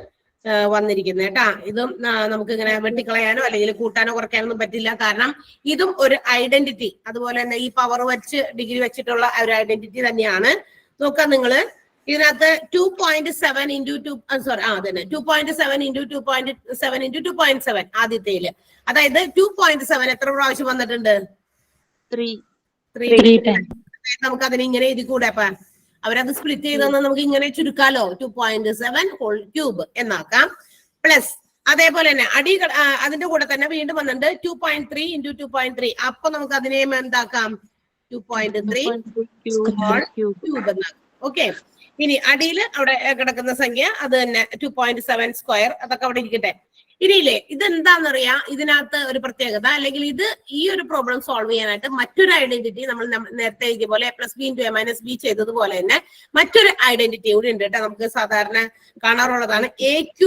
A: വന്നിരിക്കുന്നത് കേട്ടാ. ഇതും നമുക്ക് ഇങ്ങനെ വെട്ടിക്കളയാനോ അല്ലെങ്കിൽ കൂട്ടാനോ കുറയ്ക്കാനോ ഒന്നും പറ്റില്ല. കാരണം ഇതും ഒരു ഐഡന്റിറ്റി, അതുപോലെ തന്നെ ഈ പവർ വെച്ച് ഡിഗ്രി വെച്ചിട്ടുള്ള ഒരു ഐഡന്റിറ്റി തന്നെയാണ്. നോക്കാം നിങ്ങള് ഇതിനകത്ത് 2.7 × 2.7 × 2.7 × 2.7 ആദ്യത്തേല്. അതായത് 2.7 എത്ര പ്രാവശ്യം വന്നിട്ടുണ്ട്? 3. നമുക്ക് അതിനെ ഇങ്ങനെ എഴുതി കൂടെ? അപ്പൊ അവരത് സ്പ്ലിറ്റ് ചെയ്തെന്ന് നമുക്ക് ഇങ്ങനെ ചുരുക്കാലോ. 2.7 ഹോൾ ക്യൂബ് എന്നാക്കാം. പ്ലസ് അതേപോലെ തന്നെ അതിന്റെ കൂടെ തന്നെ വീണ്ടും വന്നിട്ടുണ്ട് 2.3 × 2.3. അപ്പൊ നമുക്ക് അതിനെയും എന്താക്കാം? 2.3 ഹോൾ ക്യൂബ് എന്നാക്കാം. ഓക്കെ, ഇനി അടിയിൽ അവിടെ കിടക്കുന്ന സംഖ്യ അത് തന്നെ 2.7 സ്ക്വയർ. അതൊക്കെ അവിടെ ഇരിക്കട്ടെ. ഇനിയില്ലേ, ഇതെന്താണെന്നറിയാം. ഇതിനകത്ത് ഒരു പ്രത്യേകത, അല്ലെങ്കിൽ ഇത് ഈ ഒരു പ്രോബ്ലം സോൾവ് ചെയ്യാനായിട്ട് മറ്റൊരു ഐഡന്റിറ്റി നമ്മൾ നേരത്തെ എഴുതിയ പോലെ a + b × a - b ചെയ്തതുപോലെ തന്നെ മറ്റൊരു ഐഡന്റിറ്റി കൂടി ഉണ്ട് കേട്ടോ. നമുക്ക് സാധാരണ കാണാറുള്ളതാണ് a³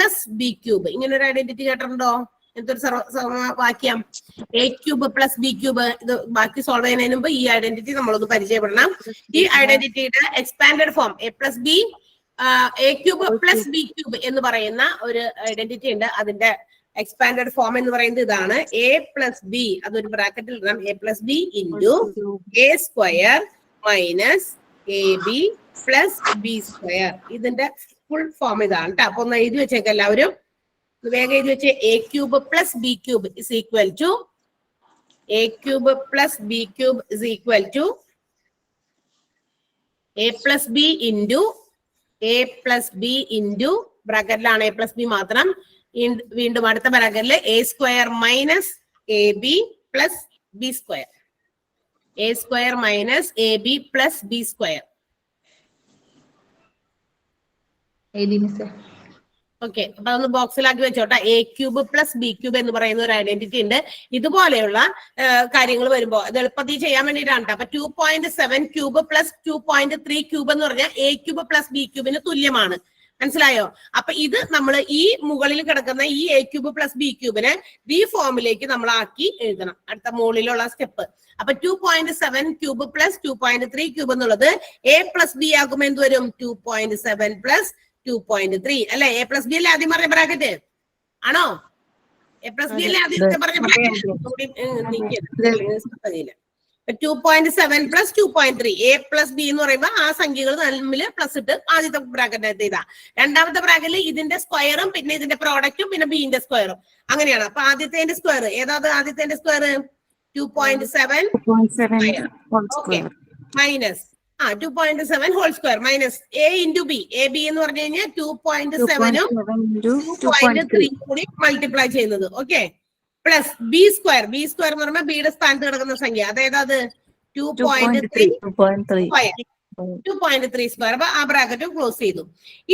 A: + b³. ഇങ്ങനെ ഒരു ഐഡന്റിറ്റി കേട്ടിട്ടുണ്ടോ? എന്തൊരു വാക്യം? a³ + b³. ഇത് ബാക്കി സോൾവ് ചെയ്യുന്നതിന് മുമ്പ് ഈ ഐഡന്റിറ്റി നമ്മളൊന്ന് പരിചയപ്പെടണം. ഈ ഐഡന്റിറ്റിയുടെ expanded form a + b a³ + b³ എന്ന് പറയുന്ന ഒരു ഐഡന്റിറ്റി ഉണ്ട്. അതിന്റെ എക്സ്പാൻഡഡ് ഫോം എന്ന് പറയുന്നത് ഇതാണ്. a + b, അതൊരു ബ്രാക്കറ്റിൽ ഇടണം. a + b × a² - ab + b². ഇതിന്റെ ഫുൾ ഫോം ഇതാണ് കേട്ടോ. അപ്പൊ ഒന്ന് എഴുതി വെച്ചേക്കാം എല്ലാവരും. വേഗം എഴുതി വെച്ച് a³ + b³ is equal to a³ + b³ is equal to a + b × ബ്രാക്കറ്റിലാണ് a + b മാത്രം. വീണ്ടും അടുത്ത ബ്രാക്കറ്റില് a² - AB plus B square. A square minus AB plus B square. Okay, അപ്പൊ അതൊന്ന് ബോക്സിലാക്കി വെച്ചോട്ടെ. A cube plus B cube എന്ന് പറയുന്ന ഒരു ഐഡന്റിറ്റി ഉണ്ട്. ഇതുപോലെയുള്ള കാര്യങ്ങൾ വരുമ്പോ ഇത് എളുപ്പത്തിൽ ചെയ്യാൻ വേണ്ടിയിട്ടാണ് കേട്ടോ. അപ്പൊ 2.7 ക്യൂബ് പ്ലസ് 2.3 ക്യൂബ് എന്ന് പറഞ്ഞാൽ എ ക്യൂബ് പ്ലസ് ബി ക്യൂബിന് തുല്യമാണ്. മനസ്സിലായോ? അപ്പൊ ഇത് നമ്മൾ ഈ മുകളിൽ കിടക്കുന്ന ഈ എ ക്യൂബ് പ്ലസ് ബി ക്യൂബിനെ ബി ഫോമിലേക്ക് നമ്മൾ ആക്കി എഴുതണം. അടുത്ത മുകളിലുള്ള സ്റ്റെപ്പ്. അപ്പൊ 2.7 ക്യൂബ് പ്ലസ് 2.3 ക്യൂബ് എന്നുള്ളത് എ പ്ലസ് ബി ആകുമ്പോൾ എന്ത് വരും? 2.7 പ്ലസ് 2.3 അല്ലെ? എ പ്ലസ് ബി അല്ലേ ആദ്യം പറഞ്ഞ ബ്രാക്കറ്റ് ആണോ? എ പ്ലസ് ബി അല്ലേ ആദ്യം പറഞ്ഞ bracket? 2.7 plus 2.3 A plus B എന്ന് പറയുമ്പോൾ ആ സംഖ്യകൾ തമ്മിൽ പ്ലസ് ഇട്ട് ആദ്യത്തെ ബ്രാക്കറ്റിനകത്ത് ചെയ്താ. രണ്ടാമത്തെ ബ്രാക്കറ്റിൽ ഇതിന്റെ സ്ക്വയറും പിന്നെ ഇതിന്റെ പ്രോഡക്റ്റും പിന്നെ ബിന്റെ സ്ക്വയറും അങ്ങനെയാണ്. അപ്പൊ ആദ്യത്തെ സ്ക്വയർ ഏതാത്? ആദ്യത്തെ square 2.7 minus 2.7 whole square minus A into B. A B എന്ന് പറഞ്ഞു കഴിഞ്ഞാൽ 2.7 2.3 കൂടി മൾട്ടിപ്ലൈ ചെയ്യുന്നത്. Okay, plus B square. B square എന്ന് പറയുമ്പോൾ ബിയുടെ സ്ഥാനത്ത് കിടക്കുന്ന സംഖ്യ അതേതാത്? 2.3 സ്ക്വയർ. അപ്പൊ ആ ബ്രാക്കറ്റും ക്ലോസ് ചെയ്തു.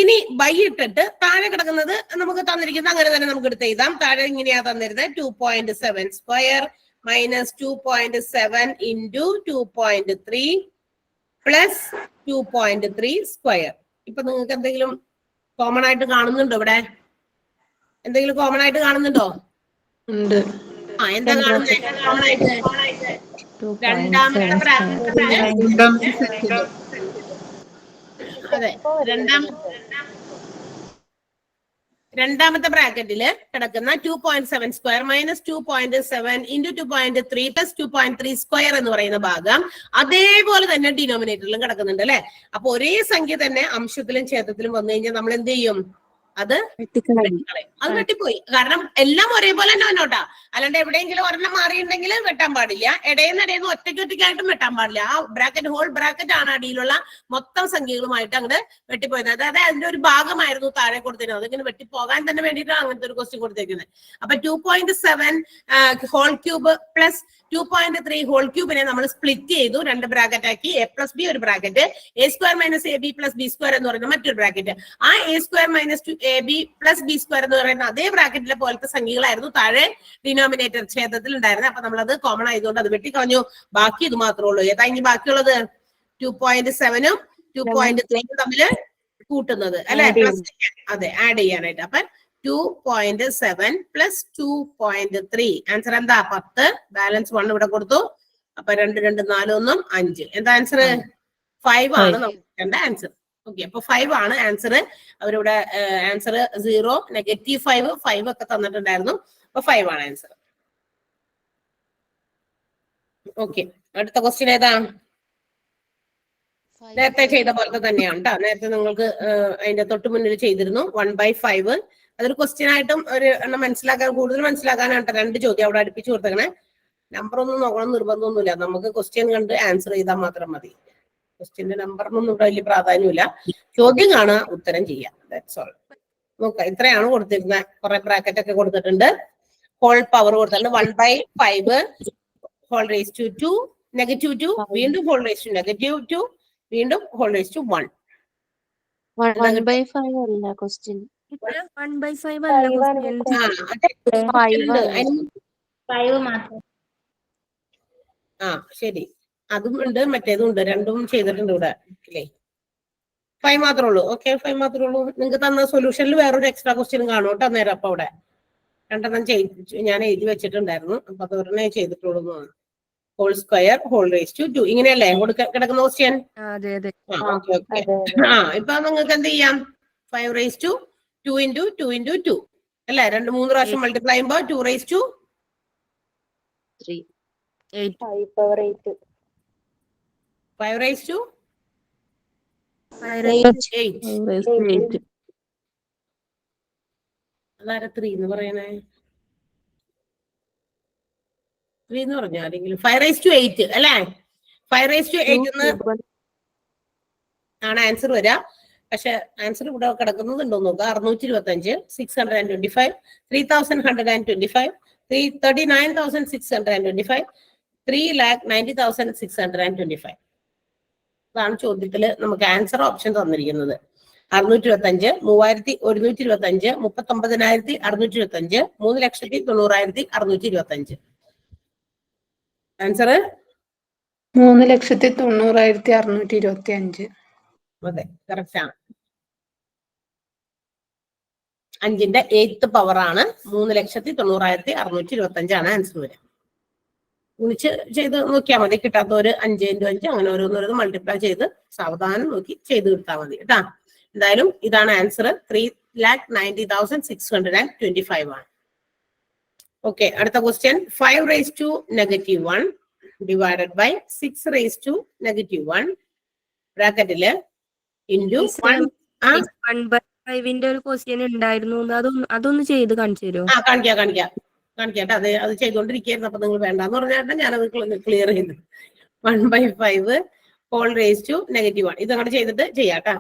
A: ഇനി ബൈ ഇട്ടിട്ട് താഴെ കിടക്കുന്നത് നമുക്ക് തന്നിരിക്കുന്നത് അങ്ങനെ തന്നെ നമുക്ക് എടുത്ത് എഴുതാം. താഴെ ഇങ്ങനെയാ തന്നിരുന്നത് 2.7 square minus 2.7 into 2.3 plus 2.3 square. ഇപ്പൊ നിങ്ങൾക്ക് എന്തെങ്കിലും കോമൺ ആയിട്ട് കാണുന്നുണ്ടോ? ഇവിടെ എന്തെങ്കിലും കോമൺ ആയിട്ട് കാണുന്നുണ്ടോ?
C: ഉണ്ട്.
A: എന്താ കാണുന്നത് കോമൺ ആയിട്ട്? രണ്ടാമത്തെ ബ്രാക്കറ്റില് അതെ രണ്ടാമത്തെ ബ്രാക്കറ്റില് കിടക്കുന്ന 2.7 square minus 2.7 into 2.3 plus 2.3 square എന്ന് പറയുന്ന ഭാഗം അതേപോലെ തന്നെ ഡിനോമിനേറ്ററിലും കിടക്കുന്നുണ്ട് അല്ലെ? അപ്പൊ ഒരേ സംഖ്യ തന്നെ അംശത്തിലും ഛേദത്തിലും വന്നു കഴിഞ്ഞാൽ നമ്മൾ എന്ത് ചെയ്യും? അത് അത് വെട്ടിപ്പോയി. കാരണം എല്ലാം ഒരേപോലെ തന്നെ വന്നോട്ടാ. അല്ലാണ്ട് എവിടെയെങ്കിലും ഒരെണ്ണം മാറിയിട്ടുണ്ടെങ്കിൽ വെട്ടാൻ പാടില്ല. ഇടയിന്ന് ഒറ്റയ്ക്കായിട്ടും വെട്ടാൻ പാടില്ല. ആ ബ്രാക്കറ്റ് ഹോൾ ബ്രാക്കറ്റ് ആണ് അടിയിലുള്ള മൊത്തം സംഖ്യകളുമായിട്ട് അങ്ങോട്ട് വെട്ടിപ്പോയത്. അതായത് അതിന്റെ ഒരു ഭാഗമായിരുന്നു താഴെ കൊടുത്തിരുന്നത്. അതിങ്ങനെ വെട്ടിപ്പോകാൻ തന്നെ വേണ്ടിയിട്ടാണ് അങ്ങനത്തെ ഒരു ക്വസ്റ്റ്യൻ കൊടുത്തേക്കുന്നത്. അപ്പൊ 2.7 ഹോൾ ക്യൂബ് പ്ലസ് 2.3 ഹോൾ ക്യൂബിനെ നമ്മൾ സ്പ്ലിറ്റ് ചെയ്തു, രണ്ട് ബ്രാക്കറ്റ് ആക്കി. എ പ്ലസ് ബി ഒരു bracket, A square minus A B plus B square എന്ന് പറയുന്ന മറ്റൊരു ബ്രാക്കറ്റ്. ആ A square minus A B plus B square എന്ന് പറയുന്ന അതേ ബ്രാക്കറ്റിലെ പോലത്തെ സംഖ്യകളായിരുന്നു താഴെ ഡിനോമിനേറ്റർ ഛേദത്തിൽ ഉണ്ടായിരുന്നത്. അപ്പൊ നമ്മളത് കോമൺ ആയതുകൊണ്ട് അത് വെട്ടിക്കളഞ്ഞു. ബാക്കി ഇത് മാത്രമേ ഉള്ളൂ. ഏതാ ഇനി ബാക്കിയുള്ളത്? 2.7 2.3 തമ്മില് കൂട്ടുന്നത് അല്ലെ? അതെ, ആഡ് ചെയ്യാനായിട്ട്. അപ്പൊ 2.7 പ്ലസ് 2.3 ആൻസർ എന്താ? 10. ബാലൻസ് 1 ഇവിടെ കൊടുത്തു. അപ്പൊ 2 2 4 1 5. എന്താ ആൻസർ? 5 ആണ് നമുക്ക് ആൻസർ. ഓക്കെ, അപ്പൊ 5 ആണ് ആൻസർ. അവരിവിടെ ആൻസർ 0 -5 5 ഒക്കെ തന്നിട്ടുണ്ടായിരുന്നു. അപ്പൊ 5 ആണ് ആൻസർ. ഓക്കെ, അടുത്ത ക്വസ്റ്റ്യൻ ഏതാ? നേരത്തെ ചെയ്ത പോലത്തെ തന്നെയാണ് കേട്ടോ. നേരത്തെ നിങ്ങൾക്ക് അതിന്റെ തൊട്ട് മുന്നിൽ ചെയ്തിരുന്നു 1/5. അതൊരു ക്വസ്റ്റ്യൻ ആയിട്ടും ഒരു എണ്ണം കൂടുതൽ മനസ്സിലാക്കാനാണ് 2 ചോദ്യം അവിടെ അടുപ്പിച്ച് കൊടുത്തേക്കണേ. നമ്പർ ഒന്നും നോക്കണം നിർബന്ധമൊന്നുമില്ല. നമുക്ക് ക്വസ്റ്റ്യൻ കണ്ട് ആൻസർ ചെയ്താൽ മാത്രം മതി. ക്വസ്റ്റ്യന്റെ നമ്പറിനൊന്നും ഇവിടെ വലിയ പ്രാധാന്യമില്ല. ചോദ്യം കാണുക, ഉത്തരം ചെയ്യാം. That's all. നോക്കാം, ഇത്രയാണ് കൊടുത്തിരുന്നത്. കുറെ ബ്രാക്കറ്റ് ഒക്കെ കൊടുത്തിട്ടുണ്ട്. ഹോൾ പവർ കൊടുത്തിട്ടുണ്ട്. 1/5 ഹോൾ റേസ് ടു 2 -2 വീണ്ടും ഹോൾ റേസ് ടു -2 വീണ്ടും ഹോൾ റേസ് ടു 1.
C: 1/5 അല്ല ക്വസ്റ്റ്യൻ.
B: 1/5 അല്ല ക്വസ്റ്റ്യൻ.
E: 5 മാത്രം.
A: ശരി, അതും ഉണ്ട് മറ്റേതും ഉണ്ട്. രണ്ടും ചെയ്തിട്ടുണ്ട് ഇവിടെ അല്ലേ? 5 മാത്രമേ ഉള്ളൂ. ഓക്കെ, 5 മാത്രമേ ഉള്ളൂ. നിങ്ങൾക്ക് തന്ന സൊല്യൂഷനിൽ വേറൊരു എക്സ്ട്രാ ക്വസ്റ്റ്യൻ കാണും കേട്ടോ നേരം. അപ്പൊ അവിടെ 2 ഞാൻ എഴുതി വെച്ചിട്ടുണ്ടായിരുന്നു. അപ്പൊ അതൊരെണ്ണേ ചെയ്തിട്ടുള്ളൂ. Whole square whole raise to 2 ഇങ്ങനെയല്ലേ കിടക്കുന്ന ക്വസ്റ്റ്യൻ? ഇപ്പൊ നിങ്ങൾക്ക് എന്ത് ചെയ്യാം? 5 റേസ് ടു 2 × 2 × 2 അല്ലെ? 3 പ്രാവശ്യം മൾട്ടിപ്ലൈ ചെയ്യുമ്പോ 2 റേസ് ടു
C: 3
B: 8
A: 5 റേസ് ടു 8. അതാരാ 3 എന്ന് പറയണേ? 3 എന്ന് പറഞ്ഞ ആരെങ്കിലും? 5 റേസ് ടു 8 അല്ലെ? 5 റേസ് ടു 8 ആണ് ആൻസർ വരിക. പക്ഷെ ആൻസർ ഇവിടെ കിടക്കുന്നതുണ്ടോ നോക്കുക. 625 625 3125 339,625, 3,90,625. അതാണ് ചോദ്യത്തില് നമുക്ക് ആൻസർ ഓപ്ഷൻ തന്നിരിക്കുന്നത്. 625, 3,125, 39,625, 3,90,625. ആൻസർ
F: 3,90,625.
A: അതെ, കറക്റ്റ് ആണ്. 5ന്റെ 8th പവർ ആണ് 3,90,625 ആണ് ആൻസർ വരിക. ഗുണിച്ച് ചെയ്ത് നോക്കിയാൽ മതി. കിട്ടാത്തവര് 5 × 5 അങ്ങനെ ഓരോന്നോരോന്ന് മൾട്ടിപ്ലൈ ചെയ്ത് സാവധാനം നോക്കി ചെയ്ത് കിട്ടാൽ മതി കേട്ടാ. എന്തായാലും ഇതാണ് ആൻസർ. 3,90,625 ആണ്. ഓക്കെ, അടുത്ത question. 5 raised to -1 divided by 6 raised to -1 ബ്രാക്കറ്റില് into 1.
B: 1/5 ഒരു ക്വസ്റ്റ്യൻ ഉണ്ടായിരുന്നു. അതൊന്ന് ചെയ്ത് കാണിച്ചു തരുമോ?
A: കാണിക്കാം. അത് ചെയ്തുകൊണ്ടിരിക്കുകയായിരുന്നു. അപ്പൊ നിങ്ങൾ വേണ്ടാന്ന് പറഞ്ഞാൽ ഞാനത് ക്ലിയർ ചെയ്ത്. 1/5 ഹോൾ റേസ് ടു -1 ഇത് അങ്ങോട്ട് ചെയ്തിട്ട് ചെയ്യാട്ടാ.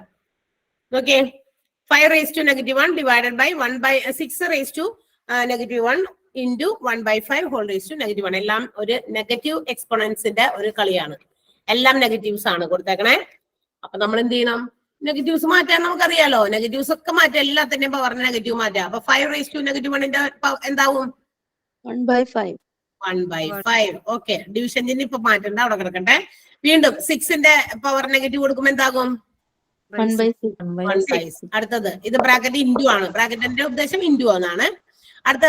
A: Okay, 5 raised to -1 divided by 6 raised to -1 into 1/5 whole raise to -1. എല്ലാം ഒരു നെഗറ്റീവ് എക്സ്പോണൻസിന്റെ ഒരു കളിയാണ്. എല്ലാം നെഗറ്റീവ്സ് ആണ് കൊടുത്തേക്കണേ. അപ്പൊ നമ്മൾ എന്ത് ചെയ്യണം? നെഗറ്റീവ്സ് മാറ്റാൻ നമുക്കറിയാലോ. നെഗറ്റീവ്സ് ഒക്കെ മാറ്റാം, എല്ലാത്തിന്റെയും പവറിന് നെഗറ്റീവ് മാറ്റാം. അപ്പൊ 5 raised to -1ന്റെ എന്താവും?
C: 1/5.
A: 1/5. ഓക്കെ, ഡിവിഷൻ ചിഹ്നം ഇപ്പൊ മാറ്റണ്ട, അവിടെ കിടക്കട്ടെ. വീണ്ടും 6ന്റെ പവർ നെഗറ്റീവ് കൊടുക്കുമ്പോ എന്താകും?
C: 1/6.
A: 1/6. അടുത്തത് ഇത് ബ്രാക്കറ്റ് ഇൻറ്റു ആണ്. ബ്രാക്കറ്റിന്റെ ഉദ്ദേശം ഇൻറ്റു എന്നാണ്. അടുത്ത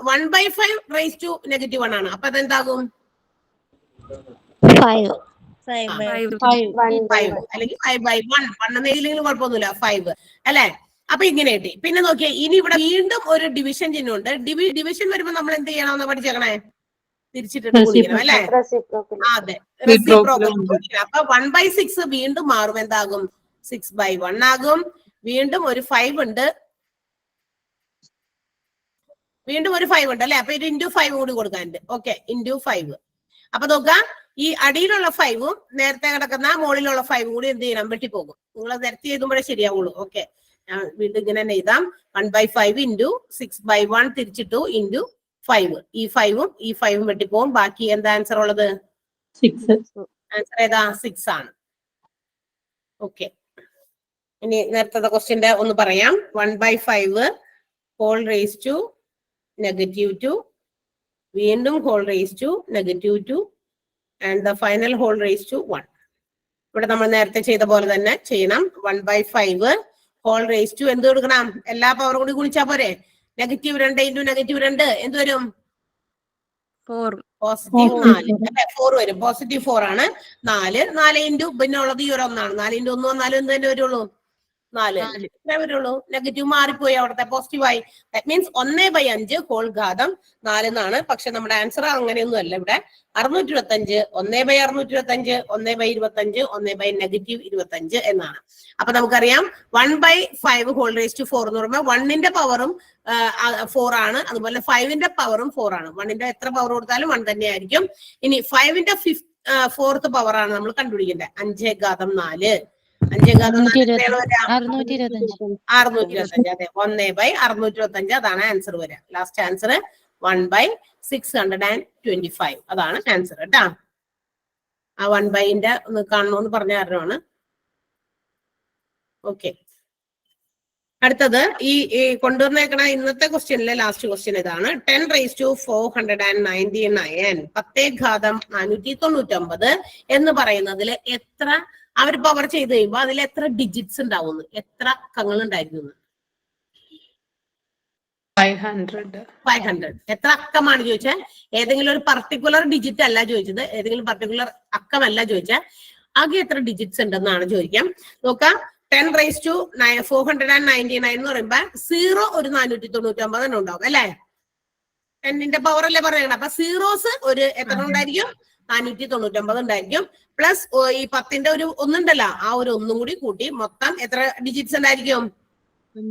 A: 1/5 raised to -1 ആണ്. അപ്പൊ അതെന്താകും?
C: 5.
A: 5 അല്ലെങ്കിൽ 5/1. 1 എന്നതിലെങ്കിലും കുഴപ്പമൊന്നുമില്ല. 5 അല്ലെ? അപ്പൊ ഇങ്ങനെ കിട്ടി. പിന്നെ നോക്കിയേ, ഇനി ഇവിടെ വീണ്ടും ഒരു ഡിവിഷൻ ചിഹ്നമുണ്ട്. ഡിവിഷൻ വരുമ്പോ നമ്മൾ എന്ത് ചെയ്യണമെന്ന് പഠിച്ചേക്കണേ? തിരിച്ചിട്ടിട്ട് കുടിക്കണം അല്ലെ? അതെ, റെസിപ്രോക്കൽ. അപ്പൊ 1/6 വീണ്ടും മാറും. എന്താകും? 6/1 ആകും. വീണ്ടും ഒരു 5 ഉണ്ട്. അല്ലെ? അപ്പൊ ഇത് ഇൻറ്റു 5 കൂടി കൊടുക്കാനുണ്ട്. Okay, into 5. അപ്പൊ നോക്കാം, ഈ അടിയിലുള്ള 5ഉം നേരത്തെ കിടക്കുന്ന മുകളിലുള്ള 5ഉം കൂടി എന്ത് ചെയ്യണം? വെട്ടിപ്പോകും. നിങ്ങൾ നിരത്തി എഴുതുമ്പോഴേ ശരിയാവുള്ളൂ. ഓക്കെ, ഞാൻ വീണ്ടും ഇങ്ങനെ തന്നെ എഴുതാം. 1/5 ഇൻറ്റു 6/1 തിരിച്ചിട്ടു ഇൻറ്റു 5. ഈ 5ഉം ഈ 5ഉം വെട്ടിപ്പോകും. ബാക്കി എന്താ ആൻസർ ഉള്ളത്?
F: 6.
A: ആൻസർ ഏതാ? 6 ആണ്. ഓക്കെ, ഇനി നേരത്തെ ക്വസ്റ്റ്യന്റെ ഒന്ന് പറയാം. 1/5 ഹോൾ റേസ് ടു -2 വീണ്ടും whole raise to -2 and the final whole raise to 1. ഇവിടെ നമ്മൾ നേരത്തെ ചെയ്ത പോലെ തന്നെ ചെയ്യണം. 1/5 ഹോൾ റേസ് ടു എന്ത് കൊടുക്കണം? എല്ലാ പവറും കൂടി ഗുണിച്ചാ പോരെ? -2 × -2 എന്ത് വരും?
B: 4.
A: +4 അല്ലെ? 4 വരും. +4 ആണ്. 4 ഇൻറ്റു പിന്നെ ഉള്ളത് ഈ ഒരു 1 ആണ്. 4 × 1 വന്നാലും എന്ത് തന്നെ വരുള്ളൂ? 4 ഇത്രേ വരുള്ളൂ. നെഗറ്റീവ് മാറിപ്പോയി, അവിടുത്തെ പോസിറ്റീവായി. ദാറ്റ് മീൻസ് 1/5 ഹോൾ ഘാതം 4 എന്നാണ്. പക്ഷെ നമ്മുടെ ആൻസർ അങ്ങനെയൊന്നും അല്ല. ഇവിടെ 625, 1/625, 1/25, 1/-25 എന്നാണ്. അപ്പൊ നമുക്കറിയാം 1/5 ഹോൾ റേസ് ടു 4 എന്ന് പറയുമ്പോൾ 1ന്റെ പവറും 4 ആണ്. അതുപോലെ 5ന്റെ പവറും 4 ആണ്. 1ന്റെ എത്ര പവർ കൊടുത്താലും 1 തന്നെയായിരിക്കും. ഇനി 5ന്റെ 4th പവർ ആണ് നമ്മൾ കണ്ടുപിടിക്കേണ്ടത്. 5/4. 625. അതെ, 1/625. അതാണ് ആൻസർ വരിക. Last answer 1/625. അതാണ് ആൻസർ കേട്ടാ. ആ 1/ന്റെ ഒന്ന് കാണണമെന്ന് പറഞ്ഞ കാരണമാണ്. ഓക്കെ, അടുത്തത് ഈ കൊണ്ടുവന്നേക്കണ ഇന്നത്തെ ക്വസ്റ്റ്യനിലെ ലാസ്റ്റ് ക്വസ്റ്റ്യൻ ഇതാണ്. 10 raised to 499 10/499 എന്ന് പറയുന്നതിൽ എത്ര അവർ പവർ ചെയ്ത് കഴിയുമ്പോ അതിൽ എത്ര ഡിജിറ്റ്സ് ഉണ്ടാവുന്നു? എത്ര അക്കങ്ങൾ ഉണ്ടായിരുന്നു? 500. എത്ര അക്കമാണ് ചോദിച്ചാൽ? ഏതെങ്കിലും ഒരു പർട്ടിക്കുലർ ഡിജിറ്റ് അല്ല ചോദിച്ചത്, ഏതെങ്കിലും പർട്ടിക്കുലർ അക്കമല്ല ചോദിച്ചാൽ ആകെ എത്ര ഡിജിറ്റ്സ് ഉണ്ടെന്നാണ് ചോദിക്കാം. നോക്കാം, 10 raised to 499 എന്ന് പറയുമ്പോ 0 ഒരു 499 തന്നെ ഉണ്ടാവും അല്ലെ? 10ന്റെ പവർ അല്ലേ പറയുന്നത്. അപ്പൊ സീറോസ് ഒരു എത്ര ഉണ്ടായിരിക്കും? 499 ഉണ്ടായിരിക്കും. പ്ലസ് ഈ 10ന്റെ ഒരു ഒന്നുണ്ടല്ലോ, ആ ഒരു ഒന്നും കൂടി കൂട്ടി മൊത്തം എത്ര ഡിജിറ്റ്സ് ഉണ്ടായിരിക്കും?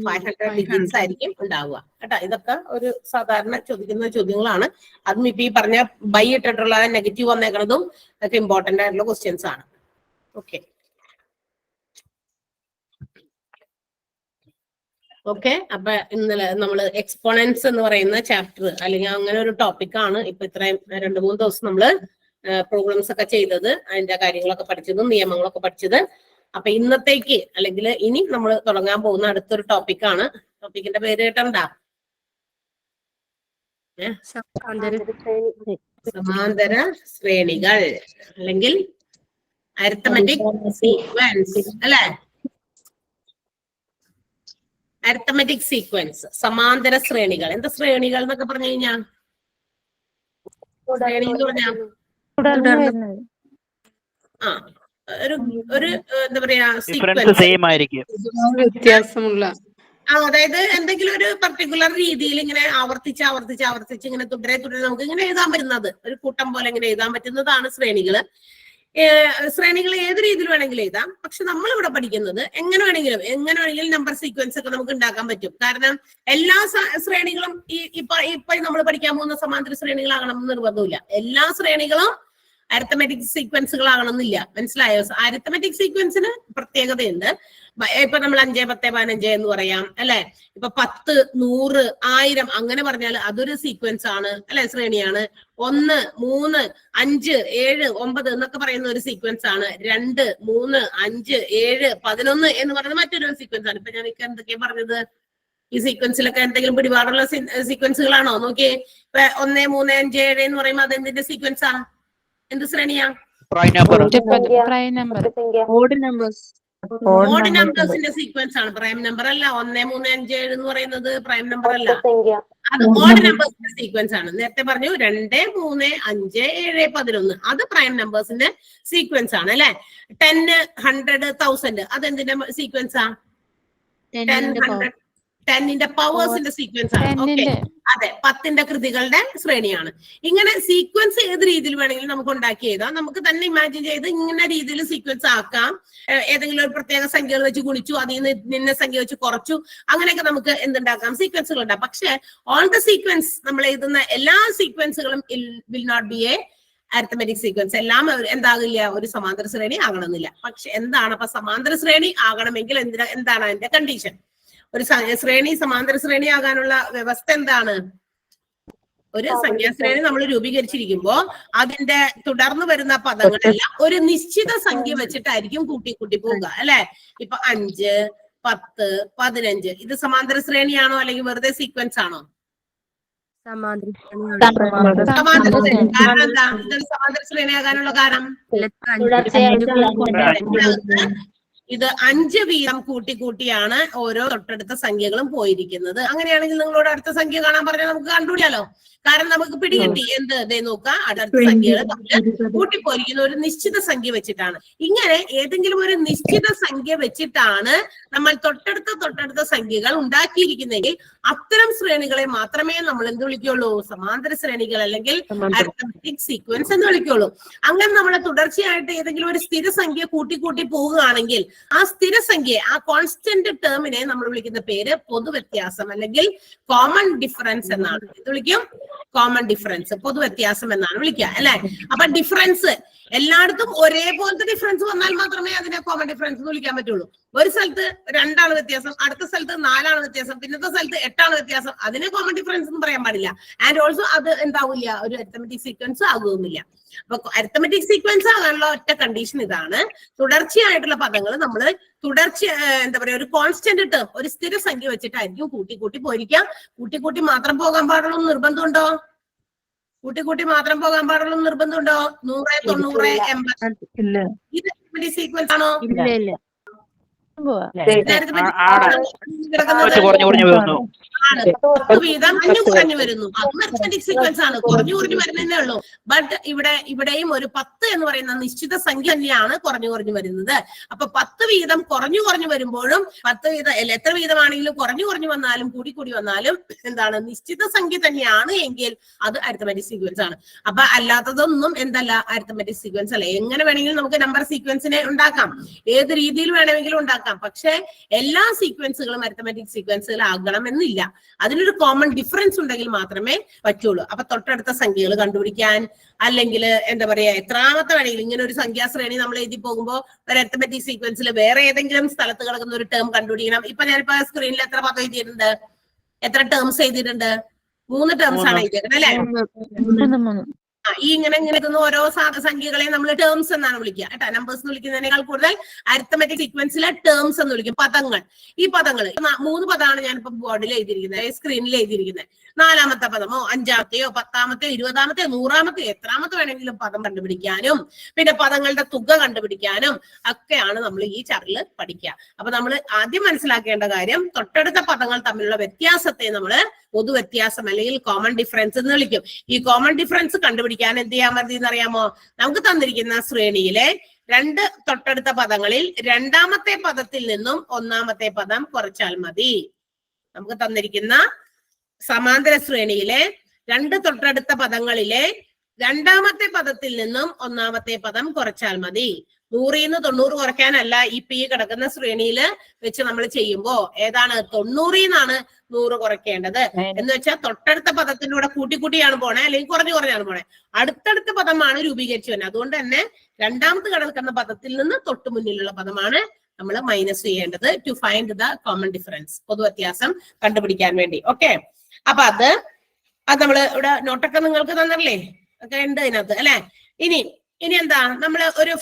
A: 500 ഡിജിറ്റ്സ് ആയിരിക്കും ഉണ്ടാവുക കേട്ടോ. ഇതൊക്കെ ഒരു സാധാരണ ചോദിക്കുന്ന ചോദ്യങ്ങളാണ്. അതും ഇപ്പൊ ഈ പറഞ്ഞ ബൈ ഇട്ടിട്ടുള്ള നെഗറ്റീവ് വന്നേക്കുന്നതും ഒക്കെ ഇമ്പോർട്ടന്റ് ആയിട്ടുള്ള ക്വസ്റ്റ്യൻസ് ആണ്. ഓക്കെ, ഓക്കെ, അപ്പൊ ഇന്നലെ നമ്മള് എക്സ്പോണൻസ് എന്ന് പറയുന്ന ചാപ്റ്റർ അല്ലെങ്കിൽ അങ്ങനെ ഒരു ടോപ്പിക്കാണ് ഇപ്പൊ ഇത്രയും 2-3 ദിവസം നമ്മള് പ്രോഗ്രാംസ് ഒക്കെ ചെയ്തത്, അതിന്റെ കാര്യങ്ങളൊക്കെ പഠിച്ചതും നിയമങ്ങളൊക്കെ പഠിച്ചത്. അപ്പൊ ഇന്നത്തേക്ക് അല്ലെങ്കിൽ ഇനി നമ്മൾ തുടങ്ങാൻ പോകുന്ന അടുത്തൊരു ടോപ്പിക്കാണ്. ടോപ്പിക്കിന്റെ പേര് കേട്ടണ്ടാ? സമാന്തര ശ്രേണികൾ അല്ലെങ്കിൽ അരിത്തമെറ്റിക് സീക്വൻസ് അല്ലെ? അരിത്തമെറ്റിക് സീക്വൻസ്, സമാന്തര ശ്രേണികൾ. എന്താ ശ്രേണികൾ എന്നൊക്കെ പറഞ്ഞു കഴിഞ്ഞാ? ശ്രേണി എന്ന് പറഞ്ഞാ ഒരു എന്താ പറയാ,
D: ഡിഫറൻസ് സെയിം ആയിരിക്കും,
F: വ്യത്യാസമുള്ള.
A: അതായത് എന്തെങ്കിലും ഒരു പർട്ടിക്കുലർ രീതിയിൽ ഇങ്ങനെ ആവർത്തിച്ച് ഇങ്ങനെ തുടരെ നമുക്ക് ഇങ്ങനെ എഴുതാൻ പറ്റുന്നത്, ഒരു കൂട്ടം പോലെ ഇങ്ങനെ എഴുതാൻ പറ്റുന്നതാണ് ശ്രേണികള്. ശ്രേണികൾ ഏത് രീതിയിൽ വേണമെങ്കിലും എഴുതാം. പക്ഷെ നമ്മൾ ഇവിടെ പഠിക്കുന്നത് എങ്ങനെ വേണമെങ്കിലും നമ്പർ സീക്വൻസ് ഒക്കെ നമുക്ക് ഉണ്ടാക്കാൻ പറ്റും. കാരണം എല്ലാ ശ്രേണികളും ഇപ്പൊ നമ്മൾ പഠിക്കാൻ പോകുന്ന സമാന്തര ശ്രേണികളാകണം എന്ന് നിർബന്ധമില്ല. എല്ലാ ശ്രേണികളും അരിത്തമെറ്റിക് സീക്വൻസുകളാകണമെന്നില്ല. മനസ്സിലായോ? അരിത്തമെറ്റിക് സീക്വൻസിന് പ്രത്യേകതയുണ്ട്. ഇപ്പൊ നമ്മൾ 5, 10, 15 എന്ന് പറയാം അല്ലെ. ഇപ്പൊ 10, 100, 1000 അങ്ങനെ പറഞ്ഞാൽ അതൊരു സീക്വൻസ് ആണ് അല്ലെ, ശ്രേണിയാണ്. 1, 3, 5, 7, 9 എന്നൊക്കെ പറയുന്ന ഒരു സീക്വൻസ് ആണ്. 2, 3, 5, 7, 11 എന്ന് പറയുന്നത് മറ്റൊരു സീക്വൻസ് ആണ്. ഇപ്പൊ ഞാൻ എന്തൊക്കെയാ പറഞ്ഞത്? ഈ സീക്വൻസിലൊക്കെ എന്തെങ്കിലും പിടിപാടുള്ള സീക്വൻസുകളാണോ? നോക്കിയേ, ഇപ്പൊ 1, 3, 5, 7 എന്ന് പറയുമ്പോൾ അത് എന്തിന്റെ സീക്വൻസാ? എന്ത് ശ്രേണിയാ? ഓഡ് നമ്പേഴ്സിന്റെ സീക്വൻസ് ആണ്, പ്രൈം നമ്പർ അല്ല. 1, 3, 5, 7 എന്ന് പറയുന്നത് പ്രൈം നമ്പർ അല്ല, അത് ഓഡ് നമ്പേഴ്സിന്റെ സീക്വൻസ് ആണ്. നേരത്തെ പറഞ്ഞു 2, 3, 5, 7, 11 അത് പ്രൈം നമ്പേഴ്സിന്റെ സീക്വൻസ് ആണ് അല്ലെ. 10, 100, 1000 അതെന്തിന്റെ സീക്വൻസാ? 10ന്റെ പവേഴ്സിന്റെ സീക്വൻസ് ആണ്. ഓക്കെ, അതെ, 10ന്റെ കൃതികളുടെ ശ്രേണിയാണ്. ഇങ്ങനെ സീക്വൻസ് ഏത് രീതിയിൽ വേണമെങ്കിലും നമുക്ക് ഉണ്ടാക്കി എഴുതാം. നമുക്ക് തന്നെ ഇമാജിൻ ചെയ്ത് ഇങ്ങനെ രീതിയിൽ സീക്വൻസ് ആക്കാം. ഏതെങ്കിലും ഒരു പ്രത്യേക സംഖ്യകൾ വെച്ച് ഗുണിച്ചു, അതിൽ നിന്ന് നിന്ന സംഖ്യ വെച്ച് കുറച്ചു, അങ്ങനെയൊക്കെ നമുക്ക് എന്തുണ്ടാക്കാം? സീക്വൻസുകൾ ഉണ്ടാക്കാം. പക്ഷെ ഓൾ ദ സീക്വൻസ് നമ്മൾ എഴുതുന്ന എല്ലാ സീക്വൻസുകളും will not be a arithmetic sequence. എല്ലാം എന്താകില്ല? ഒരു സമാന്തര ശ്രേണി ആകണമെന്നില്ല. പക്ഷെ എന്താണ് അപ്പൊ സമാന്തര ശ്രേണി ആകണമെങ്കിൽ എന്താണ് അതിന്റെ കണ്ടീഷൻ? ഒരു ശ്രേണി സമാന്തര ശ്രേണി ആകാനുള്ള വ്യവസ്ഥ എന്താണ്? ഒരു സംഖ്യാശ്രേണി നമ്മൾ രൂപീകരിച്ചിരിക്കുമ്പോ അതിന്റെ തുടർന്ന് വരുന്ന പദങ്ങളെല്ലാം ഒരു നിശ്ചിത സംഖ്യ വെച്ചിട്ടായിരിക്കും കൂട്ടി പോവുക അല്ലെ. ഇപ്പൊ 5, 10, 15 ഇത് സമാന്തര ശ്രേണിയാണോ അല്ലെങ്കിൽ വെറുതെ സീക്വൻസ് ആണോ? സമാന്തര ശ്രേണി. കാരണം എന്താ ഇതൊരു സമാന്തര ശ്രേണി ആകാനുള്ള കാരണം? ഇത് 5 വീതം കൂട്ടിയാണ് ഓരോ തൊട്ടടുത്ത സംഖ്യകളും പോയിരിക്കുന്നത്. അങ്ങനെയാണെങ്കിൽ നിങ്ങളോട് അടുത്ത സംഖ്യ കാണാൻ പറഞ്ഞാൽ നമുക്ക് കണ്ടുപിടിക്കാലോ. കാരണം നമുക്ക് പിടികിട്ടി എന്ത് നോക്കാം, അടുത്ത സംഖ്യകൾ കൂട്ടിപ്പോയിരിക്കുന്ന ഒരു നിശ്ചിത സംഖ്യ വെച്ചിട്ടാണ്. ഇങ്ങനെ ഏതെങ്കിലും ഒരു നിശ്ചിത സംഖ്യ വെച്ചിട്ടാണ് നമ്മൾ തൊട്ടടുത്ത സംഖ്യകൾ ഉണ്ടാക്കിയിരിക്കുന്നെങ്കിൽ അത്തരം ശ്രേണികളെ മാത്രമേ നമ്മൾ എന്ത് വിളിക്കുള്ളൂ? സമാന്തര ശ്രേണികൾ അല്ലെങ്കിൽ അരിത്തമെറ്റിക് സീക്വൻസ് എന്ന് വിളിക്കുള്ളൂ. അങ്ങനെ നമ്മൾ തുടർച്ചയായിട്ട് ഏതെങ്കിലും ഒരു സ്ഥിരസംഖ്യ കൂട്ടി പോവുകയാണെങ്കിൽ ആ സ്ഥിരസംഖ്യ, ആ കോൺസ്റ്റന്റ് ടേമിനെ നമ്മൾ വിളിക്കുന്ന പേര് പൊതുവ്യത്യാസം അല്ലെങ്കിൽ കോമൺ ഡിഫറൻസ് എന്നാണ്. ഇത് വിളിക്കും കോമൺ ഡിഫറൻസ്, പൊതുവ്യത്യാസം എന്നാണ് വിളിക്കുക അല്ലെ. അപ്പൊ ഡിഫറൻസ് എല്ലായിടത്തും ഒരേപോലത്തെ ഡിഫറൻസ് വന്നാൽ മാത്രമേ അതിനെ കോമൺ ഡിഫറൻസ് എന്ന് വിളിക്കാൻ പറ്റുള്ളൂ. ഒരു സ്ഥലത്ത് 2 ആണ് വ്യത്യാസം, അടുത്ത സ്ഥലത്ത് 4 ആണ് വ്യത്യാസം, പിന്നത്തെ സ്ഥലത്ത് 8 ആണ് വ്യത്യാസം, അതിനെ കോമൺ ഡിഫറൻസ് എന്ന് പറയാൻ പാടില്ല. ആൻഡ് ഓൾസോ അത് എന്താവില്ല? ഒരു അരിത്തമെറ്റിക് സീക്വൻസ് ആകുന്നില്ല. അപ്പൊ അരിത്തമെറ്റിക് സീക്വൻസ് ആകാനുള്ള ഒറ്റ കണ്ടീഷൻ ഇതാണ്: തുടർച്ചയായിട്ടുള്ള പദങ്ങൾ നമ്മൾ എന്താ പറയാ, ഒരു കോൺസ്റ്റന്റ് ടേം, ഒരു സ്ഥിര സംഖ്യ വെച്ചിട്ടായിരിക്കും കൂട്ടി പോയിരിക്കാം. കൂട്ടി മാത്രം പോകാൻ പാടുള്ള നിർബന്ധമുണ്ടോ? കൂട്ടി മാത്രം പോകാൻ പാടുള്ള നിർബന്ധമുണ്ടോ? 100, 90, 80 ഇത് സീക്വൻസ് ആണോ? വീതം കുറഞ്ഞു വരുന്നു, അത് അരിത്തമെറ്റിക് സീക്വൻസ് ആണ്. കുറഞ്ഞു വരുന്നതേ ഉള്ളൂ. ബട്ട് ഇവിടെയും ഒരു 10 എന്ന് പറയുന്ന നിശ്ചിത സംഖ്യ തന്നെയാണ് കുറഞ്ഞു വരുന്നത്. അപ്പൊ 10 വീതം കുറഞ്ഞു വരുമ്പോഴും 10 വീതം എത്ര വീതമാണെങ്കിലും കുറഞ്ഞു വന്നാലും കൂടി വന്നാലും എന്താണ്? നിശ്ചിത സംഖ്യ തന്നെയാണ് എങ്കിൽ അത് അരിത്തമെറ്റിക് സീക്വൻസ് ആണ്. അപ്പൊ അല്ലാത്തതൊന്നും എന്തല്ല? അരിത്തമെറ്റിക് സീക്വൻസ് അല്ല. എങ്ങനെ വേണമെങ്കിലും നമുക്ക് നമ്പർ സീക്വൻസിനെ ഉണ്ടാക്കാം, ഏത് രീതിയിൽ വേണമെങ്കിലും ഉണ്ടാക്കാം. പക്ഷെ എല്ലാ സീക്വൻസുകളും അരിത്തമെറ്റിക് സീക്വൻസുകൾ ആകണമെന്നില്ല. അതിനൊരു കോമൺ ഡിഫറൻസ് ഉണ്ടെങ്കിൽ മാത്രമേ പറ്റുള്ളൂ. അപ്പൊ തൊട്ടടുത്ത സംഖ്യകൾ കണ്ടുപിടിക്കാൻ, അല്ലെങ്കിൽ എന്താ പറയാ എത്രാമത്തെ വേണമെങ്കിലും ഇങ്ങനെ ഒരു സംഖ്യാശ്രേണി നമ്മൾ എഴുതി പോകുമ്പോൾ ഒരു അരിത്മെറ്റിക് സീക്വൻസിൽ വേറെ ഏതെങ്കിലും സ്ഥലത്ത് കിടക്കുന്ന ഒരു ടേം കണ്ടുപിടിക്കണം. ഇപ്പൊ ഞാനിപ്പോ സ്ക്രീനിൽ എത്ര പദം എഴുതിയിട്ടുണ്ട്, എത്ര ടേംസ് എഴുതിയിട്ടുണ്ട്? 3 ടേംസ് ആണ് എഴുതിയേക്കുന്നത് അല്ലെ? ഈ ഇങ്ങനെ എത്തുന്ന ഓരോ സംഖ്യകളെ നമ്മൾ ടേംസ് എന്നാണ് വിളിക്കുക കേട്ടോ. നമ്പേഴ്സ് എന്ന് വിളിക്കുന്നതിനേക്കാൾ കൂടുതൽ അരിത്മെറ്റിക് സീക്വൻസിലെ ടേംസ് എന്ന് വിളിക്കും. പദങ്ങൾ, ഈ പദങ്ങൾ 3 പദമാണ് ഞാനിപ്പോ ബോർഡിൽ എഴുതിയിരിക്കുന്നത്, സ്ക്രീനിൽ എഴുതിയിരിക്കുന്നത്. 4ാമത്തെ പദമോ 5ാമത്തെയോ 10ാമത്തെയോ 20ാമത്തെയോ 100ാമത്തെയോ എത്രാമത്തെ വേണമെങ്കിലും പദം കണ്ടുപിടിക്കാനും പിന്നെ പദങ്ങളുടെ തുക കണ്ടുപിടിക്കാനും ഒക്കെയാണ് നമ്മൾ ഈ ചാപ്റ്ററിൽ പഠിക്കുക. അപ്പൊ നമ്മൾ ആദ്യം മനസ്സിലാക്കേണ്ട കാര്യം, തൊട്ടടുത്ത പദങ്ങൾ തമ്മിലുള്ള വ്യത്യാസത്തെ നമ്മൾ പൊതുവ്യത്യാസം അല്ലെങ്കിൽ കോമൺ ഡിഫറൻസ് എന്ന് വിളിക്കും. ഈ കോമൺ ഡിഫറൻസ് കണ്ടുപിടിക്കാൻ എന്ത് ചെയ്യാൻ മതി എന്നറിയാമോ? നമുക്ക് തന്നിരിക്കുന്ന ശ്രേണിയിലെ 2 തൊട്ടടുത്ത പദങ്ങളിൽ 2ാമത്തെ പദത്തിൽ നിന്നും 1ാമത്തെ പദം കുറച്ചാൽ മതി. നമുക്ക് തന്നിരിക്കുന്ന സമാന്തര ശ്രേണിയിലെ 2 തൊട്ടടുത്ത പദങ്ങളിലെ 2ാമത്തെ പദത്തിൽ നിന്നും 1ാമത്തെ പദം കുറച്ചാൽ മതി. 100ൽ നിന്ന് 90 കുറയ്ക്കാനല്ല ഈ കിടക്കുന്ന ശ്രേണിയിൽ വെച്ച് നമ്മൾ ചെയ്യുമ്പോ ഏതാണ് 90ൽ നിന്നാണ് 100 കുറയ്ക്കേണ്ടത്. എന്ന് വെച്ചാൽ തൊട്ടടുത്ത പദത്തിലൂടെ കൂട്ടിയാണ് പോണേ, അല്ലെങ്കിൽ കുറഞ്ഞാണ് പോണേ. അടുത്തടുത്ത പദമാണ് രൂപീകരിച്ചു വരുന്നത്. അതുകൊണ്ട് തന്നെ 2ാമത്തെ കിടക്കുന്ന പദത്തിൽ നിന്ന് തൊട്ട് മുന്നിലുള്ള പദമാണ് നമ്മൾ മൈനസ് ചെയ്യേണ്ടത് to find the common difference, പൊതുവ്യത്യാസം കണ്ടുപിടിക്കാൻ വേണ്ടി. ഓക്കെ, അപ്പൊ അത് നമ്മള് ഇവിടെ നോട്ടൊക്കെ നിങ്ങൾക്ക് തന്നല്ലേ, ഒക്കെ ഉണ്ട് ഇതിനകത്ത് അല്ലെ. ഇനി എന്താ, നമ്മൾ ഒരു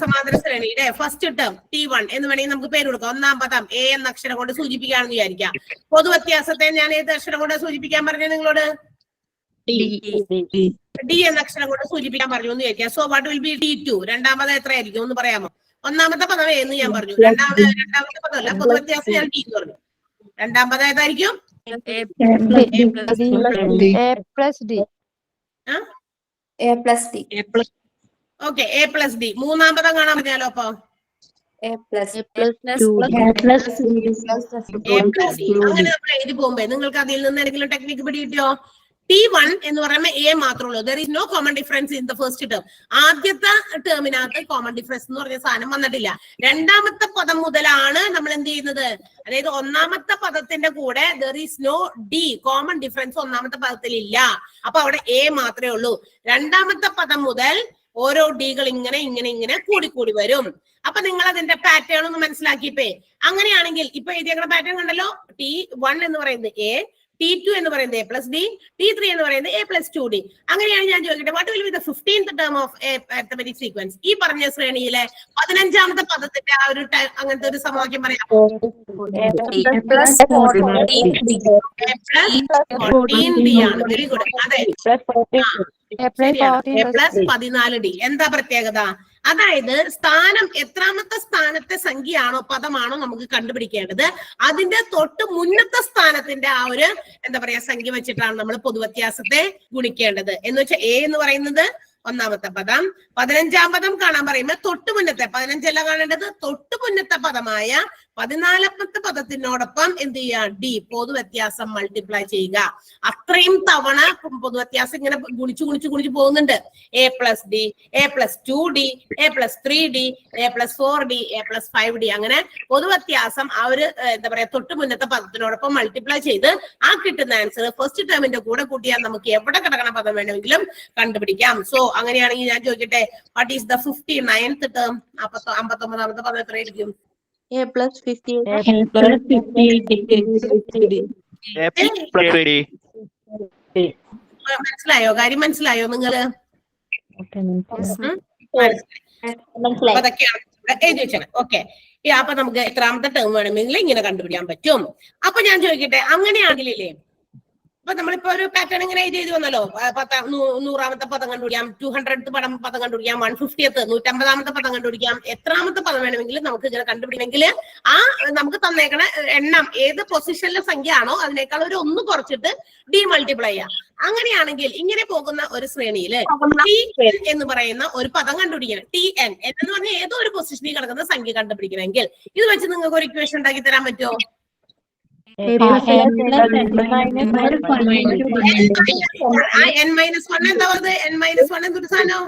A: സമാന്തര ശ്രേണിയുടെ ഫസ്റ്റ് ടേം T1 എന്ന് വേണമെങ്കിൽ നമുക്ക് പേര് കൊടുക്കാം. 1ാം പദം A എന്ന അക്ഷരം കൊണ്ട് സൂചിപ്പിക്കുകയാണെന്ന് വിചാരിക്കാം. പൊതുവ്യത്യാസത്തെ ഞാൻ ഏത് അക്ഷരം കൊണ്ട് സൂചിപ്പിക്കാൻ പറഞ്ഞു നിങ്ങളോട്? D എന്ന അക്ഷരം കൊണ്ട് സൂചിപ്പിക്കാൻ പറഞ്ഞു എന്ന് വിചാരിക്കാം. So what will be T2? 2ാമത് എത്രയായിരിക്കും ഒന്ന് പറയാമോ? 1ാമത്തെ പദം A എന്ന് ഞാൻ പറഞ്ഞു, രണ്ടാമത്തെ പദമല്ല, പൊതുവ്യത്യാസം ഞാൻ T എന്ന് പറഞ്ഞു. 2ാം പദം ഏതായിരിക്കും?
C: A plus D.
A: Okay, A plus D. 3ാം പദം കാണാൻ പറഞ്ഞാലോ? അപ്പൊ
C: A plus D.
A: അങ്ങനെ നമ്മൾ എഴുതി പോകുമ്പോ നിങ്ങൾക്ക് അതിൽ നിന്ന് എന്തെങ്കിലും ടെക്നിക്ക് പിടികിട്ടിയോ? T1 എന്ന് പറയുമ്പോൾ A മാത്രമേ ഉള്ളൂ. There is no common difference in the first term. ആദ്യത്തെ ടേമിനകത്ത് കോമൺ ഡിഫറൻസ് എന്ന് പറഞ്ഞ സാധനം വന്നിട്ടില്ല. 2ാമത്തെ പദം മുതലാണ് നമ്മൾ എന്ത് ചെയ്യുന്നത്, അതായത് 1ാമത്തെ പദത്തിന്റെ കൂടെ there is no D, common difference 1ാമത്തെ പദത്തിൽ ഇല്ല. അപ്പൊ അവിടെ A മാത്രമേ ഉള്ളൂ. 2ാമത്തെ പദം മുതൽ ഓരോ ഡികൾ ഇങ്ങനെ കൂടി വരും. അപ്പൊ നിങ്ങൾ അതിന്റെ പാറ്റേൺ ഒന്ന് മനസ്സിലാക്കിയിപ്പേ. അങ്ങനെയാണെങ്കിൽ ഇപ്പൊ എഴുതിയ പാറ്റേൺ കണ്ടല്ലോ, T1 എന്ന് പറയുന്നത് A, T2 എന്ന് പറയുന്നത് A plus D, T3 എന്ന് പറയുന്നത് A plus 2D. അങ്ങനെയാണ് ഞാൻ ചോദിക്കട്ടെ, what will be the 15th term of arithmetic sequence? ഈ പറഞ്ഞ ശ്രേണിയിലെ 15ാമത്തെ പദത്തിന്റെ ആ ഒരു അങ്ങനത്തെ ഒരു സമവാക്യം പറയാം. A plus 14D ആണ്. Very good. അതെ, A plus 14D. എന്താ പ്രത്യേകത? അതായത് സ്ഥാനം, എത്രാമത്തെ സ്ഥാനത്തെ സംഖ്യയാണോ പദമാണോ നമുക്ക് കണ്ടുപിടിക്കേണ്ടത്, അതിന്റെ തൊട്ട് മുന്നത്തെ സ്ഥാനത്തിന്റെ ആ ഒരു എന്താ പറയാ സംഖ്യ വെച്ചിട്ടാണ് നമ്മൾ പൊതുവ്യത്യാസത്തെ ഗുണിക്കേണ്ടത്. എന്ന് വെച്ചാൽ A എന്ന് പറയുന്നത് 1ാമത്തെ പദം, 15ാം പദം കാണാൻ പറയുമ്പോൾ തൊട്ട് മുന്നത്തെ, 15അല്ല കാണേണ്ടത്, തൊട്ട് മുന്നത്തെ പദമായ 14ാമത്തെ പദത്തിനോടൊപ്പം എന്ത് ചെയ്യുക, D, പൊതുവ്യത്യാസം മൾട്ടിപ്ലൈ ചെയ്യുക. അത്രയും തവണ പൊതുവ്യത്യാസം ഇങ്ങനെ ഗുണിച്ചു പോകുന്നുണ്ട്. A plus D, A plus 2D, A plus 3D, A plus 4D, A plus 5D. അങ്ങനെ പൊതുവ്യത്യാസം ആ ഒരു എന്താ പറയാ തൊട്ട് മുന്നത്തെ പദത്തിനോടൊപ്പം മൾട്ടിപ്ലൈ ചെയ്ത് ആ കിട്ടുന്ന ആൻസർ ഫസ്റ്റ് ടേമിന്റെ കൂടെ കൂട്ടിയാൽ നമുക്ക് എവിടെ കിടക്കണ പദം വേണമെങ്കിലും കണ്ടുപിടിക്കാം. സോ അങ്ങനെയാണെങ്കിൽ ഞാൻ ചോദിക്കട്ടെ, what is the 59th term? 59ാമത്തെ പദം എത്രയായിരിക്കും?
C: A plus 58.
A: മനസ്സിലായോ? കാര്യം മനസ്സിലായോ നിങ്ങള്? അതൊക്കെയാണ് എഴുതി വെച്ചത്. ഓക്കെ, അപ്പൊ നമുക്ക് എത്രാമത്തെ ടേം വേണമെങ്കിൽ ഇങ്ങനെ കണ്ടുപിടിക്കാൻ പറ്റും. അപ്പൊ ഞാൻ ചോദിക്കട്ടെ, അങ്ങനെയാണെങ്കിലേ അപ്പൊ നമ്മളിപ്പോ ഒരു പാറ്റേൺ ഇങ്ങനെ എഴുതി വന്നല്ലോ, 100ാമത്തെ പദം കണ്ടുപിടിക്കാം, 200th പദം കണ്ടുപിടിക്കാം, 150th 150ാമത്തെ പദം കണ്ടുപിടിക്കാം. എത്രാമത്തെ പദം വേണമെങ്കിലും നമുക്ക് ഇങ്ങനെ കണ്ടുപിടിക്കണമെങ്കിൽ ആ നമുക്ക് തന്നേക്കണ എണ്ണം ഏത് പൊസിഷനിലെ സംഖ്യ ആണോ അതിനേക്കാൾ ഒരു 1 കുറച്ചിട്ട് D മൾട്ടിപ്ലൈ ചെയ്യാം. അങ്ങനെയാണെങ്കിൽ ഇങ്ങനെ പോകുന്ന ഒരു ശ്രേണിയില് T എന്ന് പറയുന്ന ഒരു പദം കണ്ടുപിടിക്കണം. TN എന്ന് പറഞ്ഞാൽ ഏതോ ഒരു പൊസിഷനിൽ കിടക്കുന്ന സംഖ്യ കണ്ടുപിടിക്കണമെങ്കിൽ ഇത് വെച്ച് നിങ്ങൾക്ക് ഒരു ഇക്വേഷൻ ഉണ്ടാക്കി തരാൻ പറ്റുമോ? n -1 എന്താ പറഞ്ഞത്? n -1 എന്തൊരു സാധനം?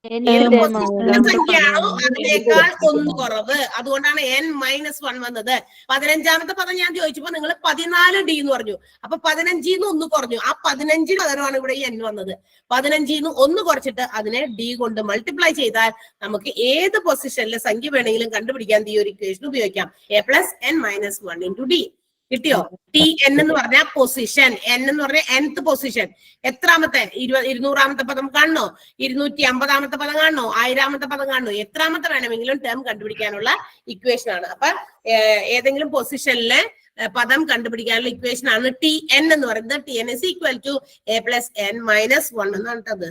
A: ഏത് പൊസിഷനിലെ സംഖ്യയാണോ അതിനേക്കാൾ ഒന്ന് കുറവ്. അതുകൊണ്ടാണ് n-1 വന്നത്. 15ാമത്തെ പദം ഞാൻ ചോദിച്ചപ്പോ നിങ്ങൾ 14D എന്ന് പറഞ്ഞു. അപ്പൊ 15ന്ന് 1 കുറഞ്ഞു. ആ 15 പകരമാണ് ഇവിടെ n വന്നത്. 15ന്ന് 1 കുറച്ചിട്ട് അതിനെ d കൊണ്ട് മൾട്ടിപ്ലൈ ചെയ്താൽ നമുക്ക് ഏത് പൊസിഷനിലെ സംഖ്യ വേണമെങ്കിലും കണ്ടുപിടിക്കാൻ ഈ ഒരു ഇക്വേഷൻ ഉപയോഗിക്കാം. a+n-1 × d. കിട്ടിയോ? ടി എൻ എന്ന് പറഞ്ഞ പൊസിഷൻ, n എന്ന് പറഞ്ഞ nth പൊസിഷൻ. എത്രാമത്തെ? 200ാമത്തെ പദം കാണണോ? 250ാമത്തെ പദം കാണണോ? 1000ാമത്തെ പദം കാണണോ? എത്രാമത്തെ വേണമെങ്കിലും ടേം കണ്ടുപിടിക്കാനുള്ള ഇക്വേഷൻ ആണ്. അപ്പൊ ഏതെങ്കിലും പൊസിഷനിലെ പദം കണ്ടുപിടിക്കാനുള്ള ഇക്വേഷൻ ആണ് ടി എൻ എന്ന് പറയുന്നത്. T N is equal to a+n-1 എന്നാണ് കേട്ടത്.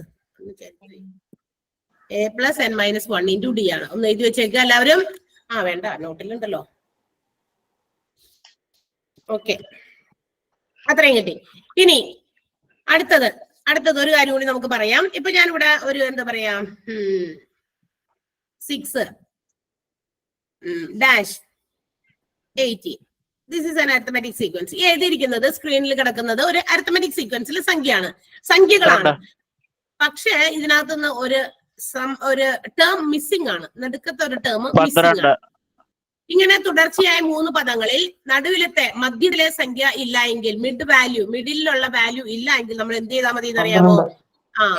A: a+n-1 × d ആണ്. ഒന്ന് എഴുതി വെച്ചേക്കുക എല്ലാവരും. വേണ്ട, നോട്ടിലുണ്ടല്ലോ. ഓക്കെ, അത്രയും കിട്ടി. ഇനി അടുത്തത് ഒരു കാര്യം കൂടി നമുക്ക് പറയാം. ഇപ്പൊ ഞാനിവിടെ ഒരു എന്താ പറയാ 6-80. This is an arithmetic sequence. എഴുതിയിരിക്കുന്നത് സ്ക്രീനിൽ കിടക്കുന്നത് ഒരു അരിത്തമെറ്റിക് സീക്വൻസിലെ സംഖ്യകളാണ്. പക്ഷേ ഇതിനകത്തുനിന്ന് ഒരു ടേം മിസ്സിംഗ് ആണ്. നടുക്കത്തെ ഒരു ടേം മിസ്സിംഗ് ആണ്. ഇങ്ങനെ തുടർച്ചയായ 3 പദങ്ങളിൽ നടുവിലത്തെ മധ്യത്തിലെ സംഖ്യ ഇല്ല എങ്കിൽ, മിഡിലുള്ള വാല്യൂ ഇല്ല എങ്കിൽ നമ്മൾ എന്ത് ചെയ്താൽ മതി എന്നറിയാമോ?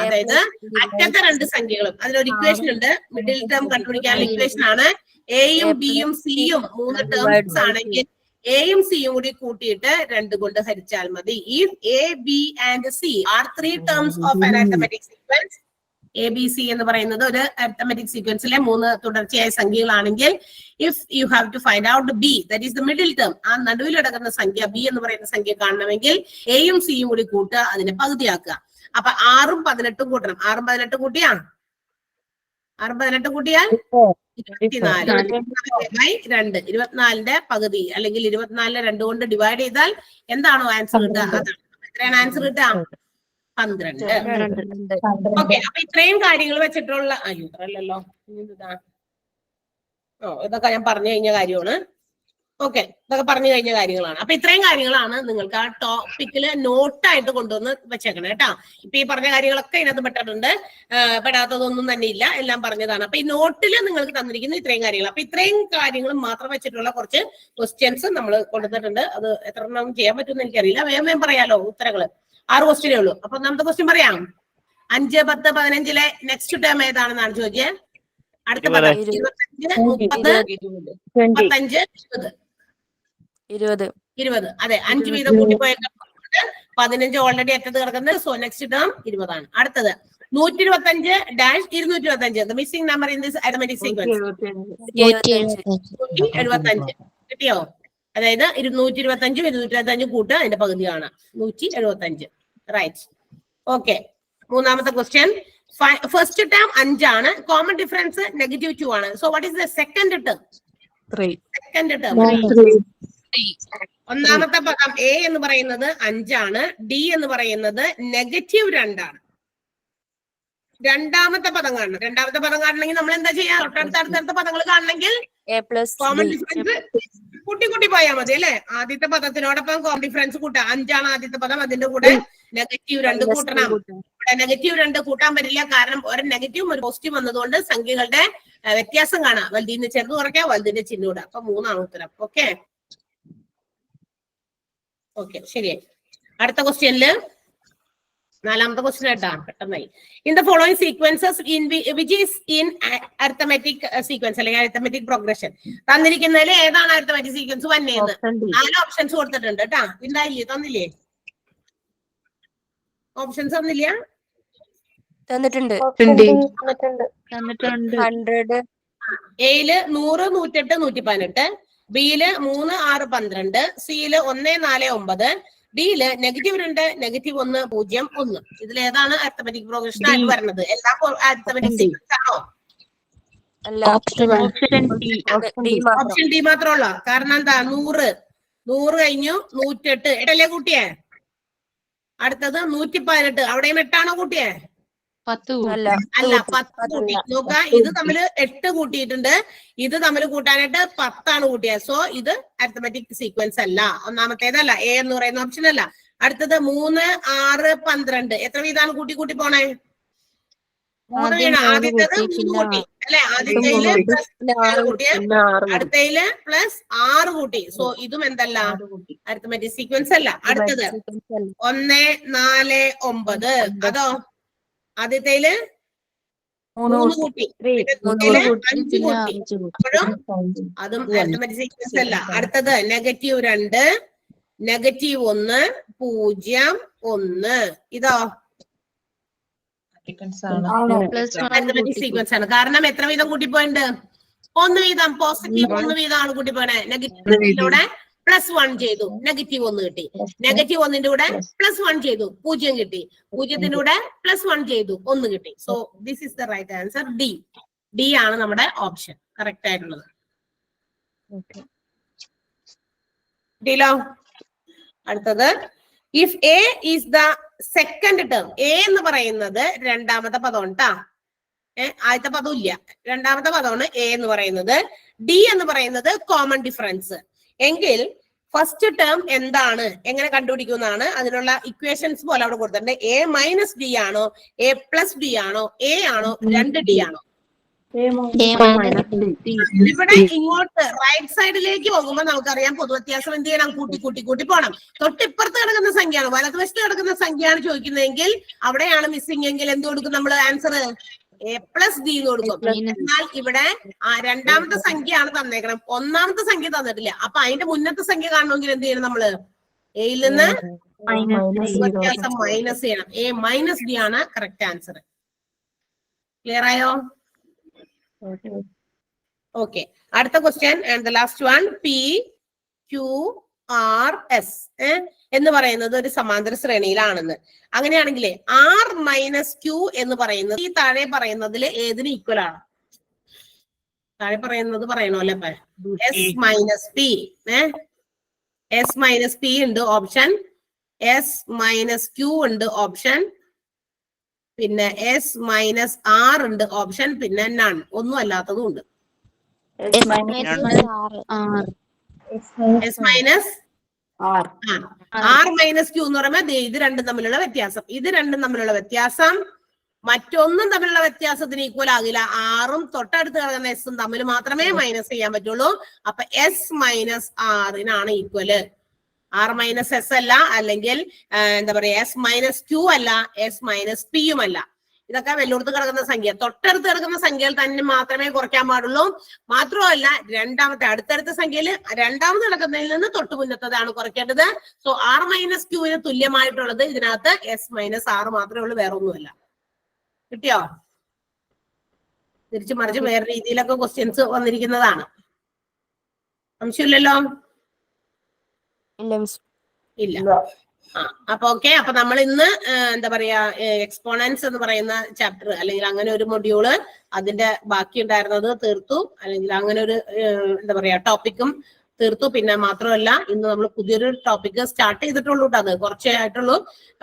A: അതായത് അറ്റത്തെ 2 സംഖ്യകളും അതിലൊരു ഇക്വേഷൻ ഉണ്ട്. മിഡിൽ ടേം കണ്ടുപിടിക്കാനുള്ള ഇക്വേഷൻ ആണ്. എയും ബിയും സിയും 3 ടേംസ് ആണെങ്കിൽ എയും സിയും കൂടി കൂട്ടിയിട്ട് 2 കൊണ്ട് ഹരിച്ചാൽ മതി. If A, B and C are 3 terms of an arithmetic sequence, A B C എന്ന് പറയുന്നത് ഒരു അരിത്തമെറ്റിക് സീക്വൻസിലെ 3 തുടർച്ചയായ സംഖ്യകളാണെങ്കിൽ, if you have to find out B, that is the middle term, ആ നടുവിൽ കിടക്കുന്ന സംഖ്യ ബി എന്ന് പറയുന്ന സംഖ്യ കാണണമെങ്കിൽ എയും സിയും കൂടി കൂട്ടുക, അതിനെ പകുതിയാക്കുക. അപ്പൊ 6ഉം 18ഉം കൂട്ടണം. 6ഉം 18 കൂട്ടിയാൽ 24/2. 24ന്റെ പകുതി അല്ലെങ്കിൽ 24 2 കൊണ്ട് ഡിവൈഡ് ചെയ്താൽ എന്താണോ ആൻസർ കിട്ടുക അതാണ്. എത്രയാണ് ആൻസർ കിട്ടുക? 12. ഓക്കെ, അപ്പൊ ഇത്രയും കാര്യങ്ങൾ വെച്ചിട്ടുള്ള അല്ലല്ലോ, ഇതൊക്കെ ഞാൻ പറഞ്ഞു കഴിഞ്ഞ കാര്യമാണ്. ഓക്കെ, ഇതൊക്കെ പറഞ്ഞു കഴിഞ്ഞ കാര്യങ്ങളാണ്. അപ്പൊ ഇത്രയും കാര്യങ്ങളാണ് നിങ്ങൾക്ക് ആ ടോപ്പിക്കില് നോട്ടായിട്ട് കൊണ്ടുവന്ന് വെച്ചേക്കണം കേട്ടോ. ഇപ്പൊ ഈ പറഞ്ഞ കാര്യങ്ങളൊക്കെ ഇതിനകത്ത് പെട്ടിട്ടുണ്ട്. പെടാത്തതൊന്നും തന്നെ ഇല്ല, എല്ലാം പറഞ്ഞതാണ്. അപ്പൊ ഈ നോട്ടില് നിങ്ങൾക്ക് തന്നിരിക്കുന്ന ഇത്രയും കാര്യങ്ങൾ. അപ്പൊ ഇത്രയും കാര്യങ്ങൾ മാത്രം വെച്ചിട്ടുള്ള കുറച്ച് ക്വസ്റ്റ്യൻസ് നമ്മൾ കൊണ്ടുവന്നിട്ടുണ്ട്. അത് എത്ര എണ്ണം ചെയ്യാൻ പറ്റുമെന്ന് എനിക്കറിയില്ല. വേഗം പറയാലോ ഉത്തരങ്ങള്. 6 ക്വസ്റ്റ്യനേ ഉള്ളൂ. അപ്പൊ നമുക്ക് ക്വസ്റ്റ്യൻ പറയാം. 5, 10, 15ലെ നെക്സ്റ്റ് ടേം ഏതാണെന്നാണ് ചോദിച്ചത്. അടുത്ത 25, 30, 35, 20. അതെ, 5 വീതം കൂട്ടിപ്പോയേക്കാൻ 15 ഓൾറെഡി അറ്റത്ത് കിടക്കുന്നത്. സോ നെക്സ്റ്റ് ടേം 20 ആണ്. അടുത്തത് 125-225. Missing number in this arithmetic sequence 175. കിട്ടിയോ? അതായത് 125 225 കൂട്ടുക, അതിന്റെ പകുതിയാണ് 175. റൈറ്റ്. ഓക്കെ, മൂന്നാമത്തെ ക്വസ്റ്റ്യൻ. ഫസ്റ്റ് ടേം 5 ആണ്. കോമൺ ഡിഫറൻസ് -2 ആണ്. So what is the second term? 3. Second term ഒന്നാമത്തെ പദം എ എന്ന് പറയുന്നത് 5 ആണ്. ഡി എന്ന് പറയുന്നത് -2 ആണ്. രണ്ടാമത്തെ പദം കാണണം. രണ്ടാമത്തെ പദം കാണണമെങ്കിൽ നമ്മൾ എന്താ ചെയ്യാ? തൊട്ടടുത്ത പദങ്ങൾ കാണണമെങ്കിൽ കോമൺ ഡിഫറൻസ് കൂട്ടി പോയാൽ മതി അല്ലെ? ആദ്യത്തെ പദത്തിനോടൊപ്പം കോമൺ ഡിഫറൻസ് കൂട്ടാം. 5 ആണ് ആദ്യത്തെ പദം, അതിന്റെ കൂടെ -2 കൂട്ടണം. ഇവിടെ -2 കൂട്ടാൻ പറ്റില്ല, കാരണം ഒരു നെഗറ്റീവും ഒരു പോസിറ്റീവ് വന്നതുകൊണ്ട് സംഖ്യകളുടെ വ്യത്യാസം കാണാം. വലുതിന് ചെറുത് കുറയ്ക്കാം, വലുതിന്റെ ചിഹ്നം ഇടാം. അപ്പൊ 3 ആണ് ഉത്തരം. ഓക്കെ, ശരിയായി. അടുത്ത ക്വസ്റ്റ്യനില് 4ാമത്തെ ക്വസ്റ്റ്യൻ കേട്ടാ, പെട്ടെന്നായി. In the following sequences which is in arithmetic sequence അല്ലെങ്കിൽ അരിത്തമെറ്റിക് പ്രോഗ്രഷൻ, തന്നിരിക്കുന്നതിൽ ഏതാണ് അരിത്തമെറ്റിക് സീക്വൻസ് വന്നേന്ന് 4 ഓപ്ഷൻസ് കൊടുത്തിട്ടുണ്ട് കേട്ടാ. ഉണ്ടായില്ലേ? തന്നില്ലേ? ഓപ്ഷൻസ് തന്നില്ല?
B: തന്നിട്ടുണ്ട്.
A: എയില് 100, 108, 118, ബിയില് 3, 6, 12, സിയില് 1, 4, 9, ഡിയില് -2, -1, 0, 1. ഇതിൽ ഏതാണ് അരിത്തമെറ്റിക് പ്രോഗ്രഷൻ ആയിട്ട് വരുന്നത്? എല്ലാം അരിത്തമെറ്റിക് സീക്വൻസ് ആണോ? ഓപ്ഷൻ ഡി മാത്രമുള്ള. കാരണം എന്താ? 100 കഴിഞ്ഞു 108 8അല്ലേ കൂട്ടിയേ? അടുത്തത് 118, അവിടെയും 8ആണോ കൂട്ടിയേ?
E: 10
A: അല്ല, 10 കൂട്ടി. നോക്ക, ഇത് തമ്മിൽ 8 കൂട്ടിയിട്ടുണ്ട്, ഇത് തമ്മിൽ കൂട്ടാനായിട്ട് 10 ആണ് കൂട്ടിയത്. സോ ഇത് അരിത്തമെറ്റിക് സീക്വൻസ് അല്ല, ഒന്നാമത്തേതല്ല, എ എന്ന് പറയുന്ന ഓപ്ഷൻ അല്ല. അടുത്തത് 3, 6, 12 എത്ര വീതമാണ് കൂട്ടി പോണേ? മൂന്ന് വീണ് ആദ്യത്തേത് 3 കൂട്ടി അല്ലെ, ആദ്യത്തേല് +4 കൂട്ടി, അടുത്തയില് +6 കൂട്ടി. സോ ഇതും എന്തല്ല, അരിത്മെറ്റിക് സീക്വൻസ് അല്ല. അടുത്തത് 1 4 9. അതോ ആദ്യത്തേല് 3 കൂട്ടി, പിന്നെ 5 കൂട്ടി, അപ്പോഴും അതും അരിത്മെറ്റിക് സീക്വൻസ് അല്ല. അടുത്തത് -2 -1 0 1. ഇതോ അരിത്മെറ്റിക് സീക്വൻസ് ആണ്. കാരണം എത്ര വീതം കൂട്ടിപ്പോയിണ്ട്? 1 വീതം. പോസിറ്റീവ് 1 വീതമാണ് കൂട്ടിപ്പോണേ. നെഗറ്റീവിലൂടെ +1 ചെയ്തു, -1 കിട്ടി. -1ന്റെ കൂടെ +1 ചെയ്തു, 0 കിട്ടി. 0ത്തിന്റെ കൂടെ +1 ചെയ്തു, 1 കിട്ടി. So this is the right answer. D ആണ് നമ്മുടെ ഓപ്ഷൻ കറക്റ്റ് ആയിട്ടുള്ളത്. കിട്ടിയല്ലോ. അടുത്തത് if A is the second term. A എന്ന് പറയുന്നത് രണ്ടാമത്തെ പദം ട്ടാ. ആദ്യത്തെ പദം ഇല്ല, രണ്ടാമത്തെ പദമാണ് എ എന്ന് പറയുന്നത്. ഡി എന്ന് പറയുന്നത് കോമൺ ഡിഫറൻസ്. എങ്കിൽ ഫസ്റ്റ് ടേം എന്താണ്, എങ്ങനെ കണ്ടുപിടിക്കുന്നതാണ് അതിനുള്ള ഇക്വേഷൻസ് പോലെ അവിടെ കൊടുത്തിട്ടുണ്ട്. എ മൈനസ് ഡി ആണോ, എ പ്ലസ് ഡി ആണോ, എ ആണോ, 2D ആണോ? ഇവിടെ ഇങ്ങോട്ട് റൈറ്റ് സൈഡിലേക്ക് പോകുമ്പോൾ നമുക്കറിയാം പൊതുവ്യത്യാസം എന്ത് ചെയ്യണം, കൂട്ടി പോകണം. തൊട്ടിപ്പുറത്ത് കിടക്കുന്ന സംഖ്യയാണ്, വലതുവശത്ത് കിടക്കുന്ന സംഖ്യയാണ് ചോദിക്കുന്നതെങ്കിൽ അവിടെയാണ് മിസ്സിംഗ് എങ്കിൽ എന്ത് കൊടുക്കും നമ്മൾ ആൻസർ? എ പ്ലസ് ഡി എന്ന് കൊടുക്കും. എന്നാൽ ഇവിടെ രണ്ടാമത്തെ സംഖ്യയാണ് തന്നേക്കണം, ഒന്നാമത്തെ സംഖ്യ തന്നിട്ടില്ല. അപ്പൊ അതിന്റെ മുന്നത്തെ സംഖ്യ കാണണമെങ്കിൽ എന്ത് ചെയ്യണം നമ്മള്? എയിൽ നിന്ന് വ്യത്യാസം മൈനസ് ചെയ്യണം. എ മൈനസ് ഡി ആണ് കറക്റ്റ് ആൻസർ. ക്ലിയർ ആയോ? ഓക്കെ. അടുത്ത question and the last one. PQRS എന്ന് പറയുന്നത് ഒരു സമാന്തര ശ്രേണിയിലാണെന്ന്. അങ്ങനെയാണെങ്കിൽ R - Q എന്ന് പറയുന്നത് ഈ താഴെ പറയുന്നതിൽ ഏതിന് ഈക്വൽ ആണ്? താഴെ പറയുന്നത് പറയണല്ലോ അപ്പൊ. S - P. S - P ഉണ്ട് ഓപ്ഷൻ, S - Q ഉണ്ട് ഓപ്ഷൻ, പിന്നെ S - R ഉണ്ട് ഓപ്ഷൻ, പിന്നെ നൺ ഒന്നും അല്ലാത്തതും ഉണ്ട്. S - R - Q എന്ന് പറയുമ്പോൾ ഇത് രണ്ടും തമ്മിലുള്ള വ്യത്യാസം. ഇത് രണ്ടും തമ്മിലുള്ള വ്യത്യാസം മറ്റൊന്നും തമ്മിലുള്ള വ്യത്യാസത്തിന് ഈക്വൽ ആകില്ല. ആറും തൊട്ടടുത്ത് കിടക്കുന്ന എസും തമ്മിൽ മാത്രമേ മൈനസ് ചെയ്യാൻ പറ്റുള്ളൂ. അപ്പൊ S - R equal. R - S അല്ല, അല്ലെങ്കിൽ എന്താ പറയാ S - Q അല്ല, S - P യും അല്ല. ഇതൊക്കെ വെല്ലുവിടുത്ത് കിടക്കുന്ന സംഖ്യ, തൊട്ടടുത്ത് കിടക്കുന്ന സംഖ്യയിൽ തന്നെ മാത്രമേ കുറയ്ക്കാൻ പാടുള്ളൂ. മാത്രമല്ല അടുത്തടുത്ത സംഖ്യയിൽ രണ്ടാമത് കിടക്കുന്നതിൽ നിന്ന് തൊട്ട് മുന്നത്തതാണ് കുറയ്ക്കേണ്ടത്. സോ R - Q തുല്യമായിട്ടുള്ളത് ഇതിനകത്ത് S - R മാത്രമേ ഉള്ളൂ, വേറെ ഒന്നുമല്ല. കിട്ടിയോ? തിരിച്ചു മറിച്ച് വേറെ രീതിയിലൊക്കെ ക്വസ്റ്റ്യൻസ് വന്നിരിക്കുന്നതാണ്. സംശയമില്ലല്ലോ? ഇല്ല. അപ്പൊ ഓക്കെ. അപ്പൊ നമ്മൾ ഇന്ന് എന്താ പറയാ എക്സ്പോണൻസ് എന്ന് പറയുന്ന ചാപ്റ്റർ അല്ലെങ്കിൽ അങ്ങനെ ഒരു മൊഡ്യൂള് അതിന്റെ ബാക്കി ഉണ്ടായിരുന്നത് തീർത്തു, അല്ലെങ്കിൽ അങ്ങനെ ഒരു എന്താ പറയാ ടോപ്പിക്കും തീർത്തു. പിന്നെ മാത്രമല്ല ഇന്ന് നമ്മൾ പുതിയൊരു ടോപ്പിക് സ്റ്റാർട്ട് ചെയ്തിട്ടുള്ളൂ കേട്ടോ. അത് കുറച്ചേ ആയിട്ടുള്ളൂ.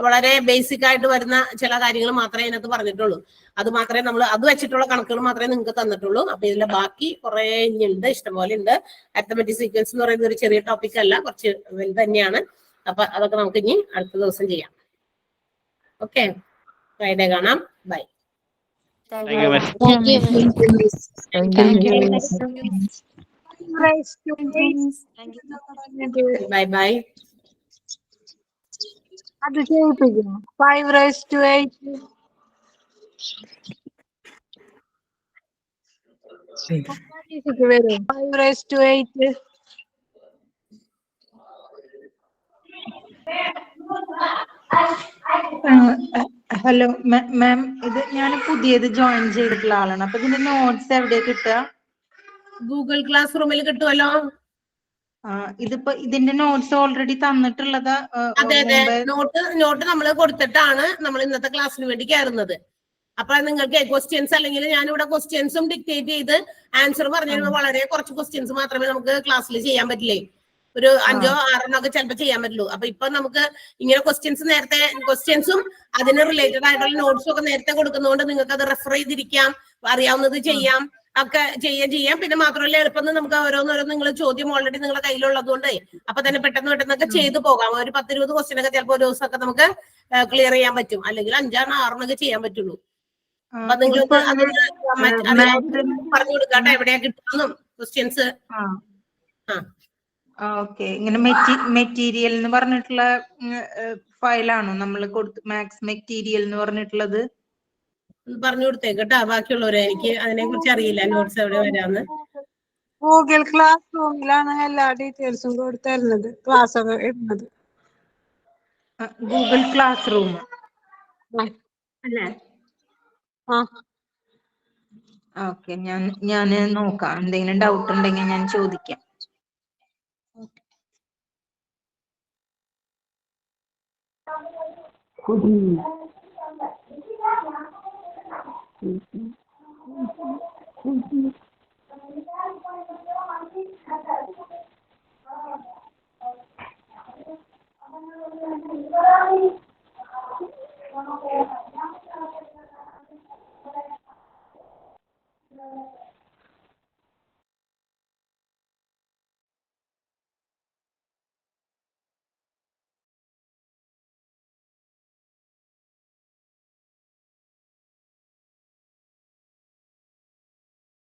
A: വളരെ ബേസിക് ആയിട്ട് വരുന്ന ചില കാര്യങ്ങൾ മാത്രമേ അതിനകത്ത് പറഞ്ഞിട്ടുള്ളൂ. അത് മാത്രമേ നമ്മൾ അത് വെച്ചിട്ടുള്ള കണക്കുകൾ മാത്രമേ നിങ്ങൾക്ക് തന്നിട്ടുള്ളൂ. അപ്പൊ ഇതിന്റെ ബാക്കി കുറെ ഇനിയുണ്ട്, ഇഷ്ടംപോലെ ഉണ്ട്. അരിത്മെറ്റിക് സീക്വൻസ് എന്ന് പറയുന്ന ഒരു ചെറിയ ടോപ്പിക് അല്ല, കുറച്ച് വലുത് തന്നെയാണ്. അപ്പൊ അതൊക്കെ നമുക്ക് ഇനി അടുത്ത ദിവസം ചെയ്യാം. ഓക്കെ, ഫ്രൈഡേ കാണാം. ബൈ. Bye bye.
G: അത് ചെയ്യിപ്പിക്കുന്നു. 5⁻8 വരും. 5⁻8
H: ഹലോ മാം, ഇത് ഞാൻ പുതിയത് ജോയിൻ ചെയ്തിട്ടുള്ള ആളാണ്. അപ്പൊ ഇതിന്റെ നോട്ട്സ് എവിടെ കിട്ടുക?
A: ഗൂഗിൾ ക്ലാസ് റൂമിൽ കിട്ടുമല്ലോ.
H: ഇതിപ്പോ ഇതിന്റെ നോട്ട്സ് ഓൾറെഡി തന്നിട്ടുള്ളതാ?
A: അതെ അതെ, നോട്ട് നമ്മൾ കൊടുത്തിട്ടാണ് നമ്മൾ ഇന്നത്തെ ക്ലാസ്സിന് വേണ്ടി കയറുന്നത്. അപ്പൊ നിങ്ങൾക്ക് ക്വസ്റ്റ്യൻസ് അല്ലെങ്കിൽ ഞാനിവിടെ ക്വസ്റ്റ്യൻസും ഡിക്റ്റേറ്റ് ചെയ്ത് ആൻസർ പറഞ്ഞു തരുമ്പോൾ വളരെ കുറച്ച് ക്വസ്റ്റ്യൻസ് മാത്രമേ നമുക്ക് ക്ലാസ്സിൽ ചെയ്യാൻ പറ്റില്ലേ. ഒരു 5 or 6 ഒക്കെ ചിലപ്പോൾ ചെയ്യാൻ പറ്റുള്ളൂ. അപ്പൊ ഇപ്പൊ നമുക്ക് ഇങ്ങനെ ക്വസ്റ്റ്യൻസും അതിന് റിലേറ്റഡ് ആയിട്ടുള്ള നോട്ട്സും ഒക്കെ നേരത്തെ കൊടുക്കുന്നതുകൊണ്ട് നിങ്ങൾക്ക് അത് റെഫർ ചെയ്തിരിക്കാം, അറിയാവുന്നത് ചെയ്യാം, ഒക്കെ ചെയ്യാം. പിന്നെ മാത്രമല്ല എളുപ്പം നമുക്ക് ഓരോന്നോരോന്ന് നിങ്ങൾ ചോദ്യം ഓൾറെഡി നിങ്ങളുടെ കയ്യിലുള്ളത് കൊണ്ട് അപ്പൊ തന്നെ പെട്ടെന്നൊക്കെ ചെയ്തു പോകാം. ഒരു 10-20 ക്വസ്റ്റ്യൻ ഒക്കെ ചിലപ്പോൾ ഒരു ദിവസമൊക്കെ നമുക്ക് ക്ലിയർ ചെയ്യാൻ പറ്റും, അല്ലെങ്കിൽ 5 or 6 ചെയ്യാൻ പറ്റുള്ളൂ. അപ്പൊ നിങ്ങൾ
H: ഇതിപ്പോ
A: പറഞ്ഞു കൊടുക്കാട്ടെ എവിടെയാ കിട്ടുന്നു ക്വസ്റ്റ്യൻസ്.
H: ഓക്കെ, ഇങ്ങനെ മെറ്റീരിയൽ എന്ന് പറഞ്ഞിട്ടുള്ള ഫയലാണോ നമ്മൾ കൊടുത്ത്, മാത്സ് മെറ്റീരിയൽ എന്ന് പറഞ്ഞിട്ടുള്ളത്?
A: പറഞ്ഞു കൊടുത്തേക്കട്ടാ ബാക്കിയുള്ളവരെ, എനിക്ക് അതിനെ കുറിച്ച് അറിയില്ല നോട്ട്സ് എവിടെ വരാന്ന്.
G: ഗൂഗിൾ ക്ലാസ് റൂമിലാണ് എല്ലാ ഡീറ്റെയിൽസും തരുന്നത്, ക്ലാസ് ഒക്കെ ഇടുന്നത്.
H: ഗൂഗിൾ ക്ലാസ് റൂം അല്ലേ? ഓക്കെ, ഞാൻ നോക്കാം. എന്തെങ്കിലും ഡൗട്ട് ഉണ്ടെങ്കിൽ ഞാൻ ചോദിക്കാം.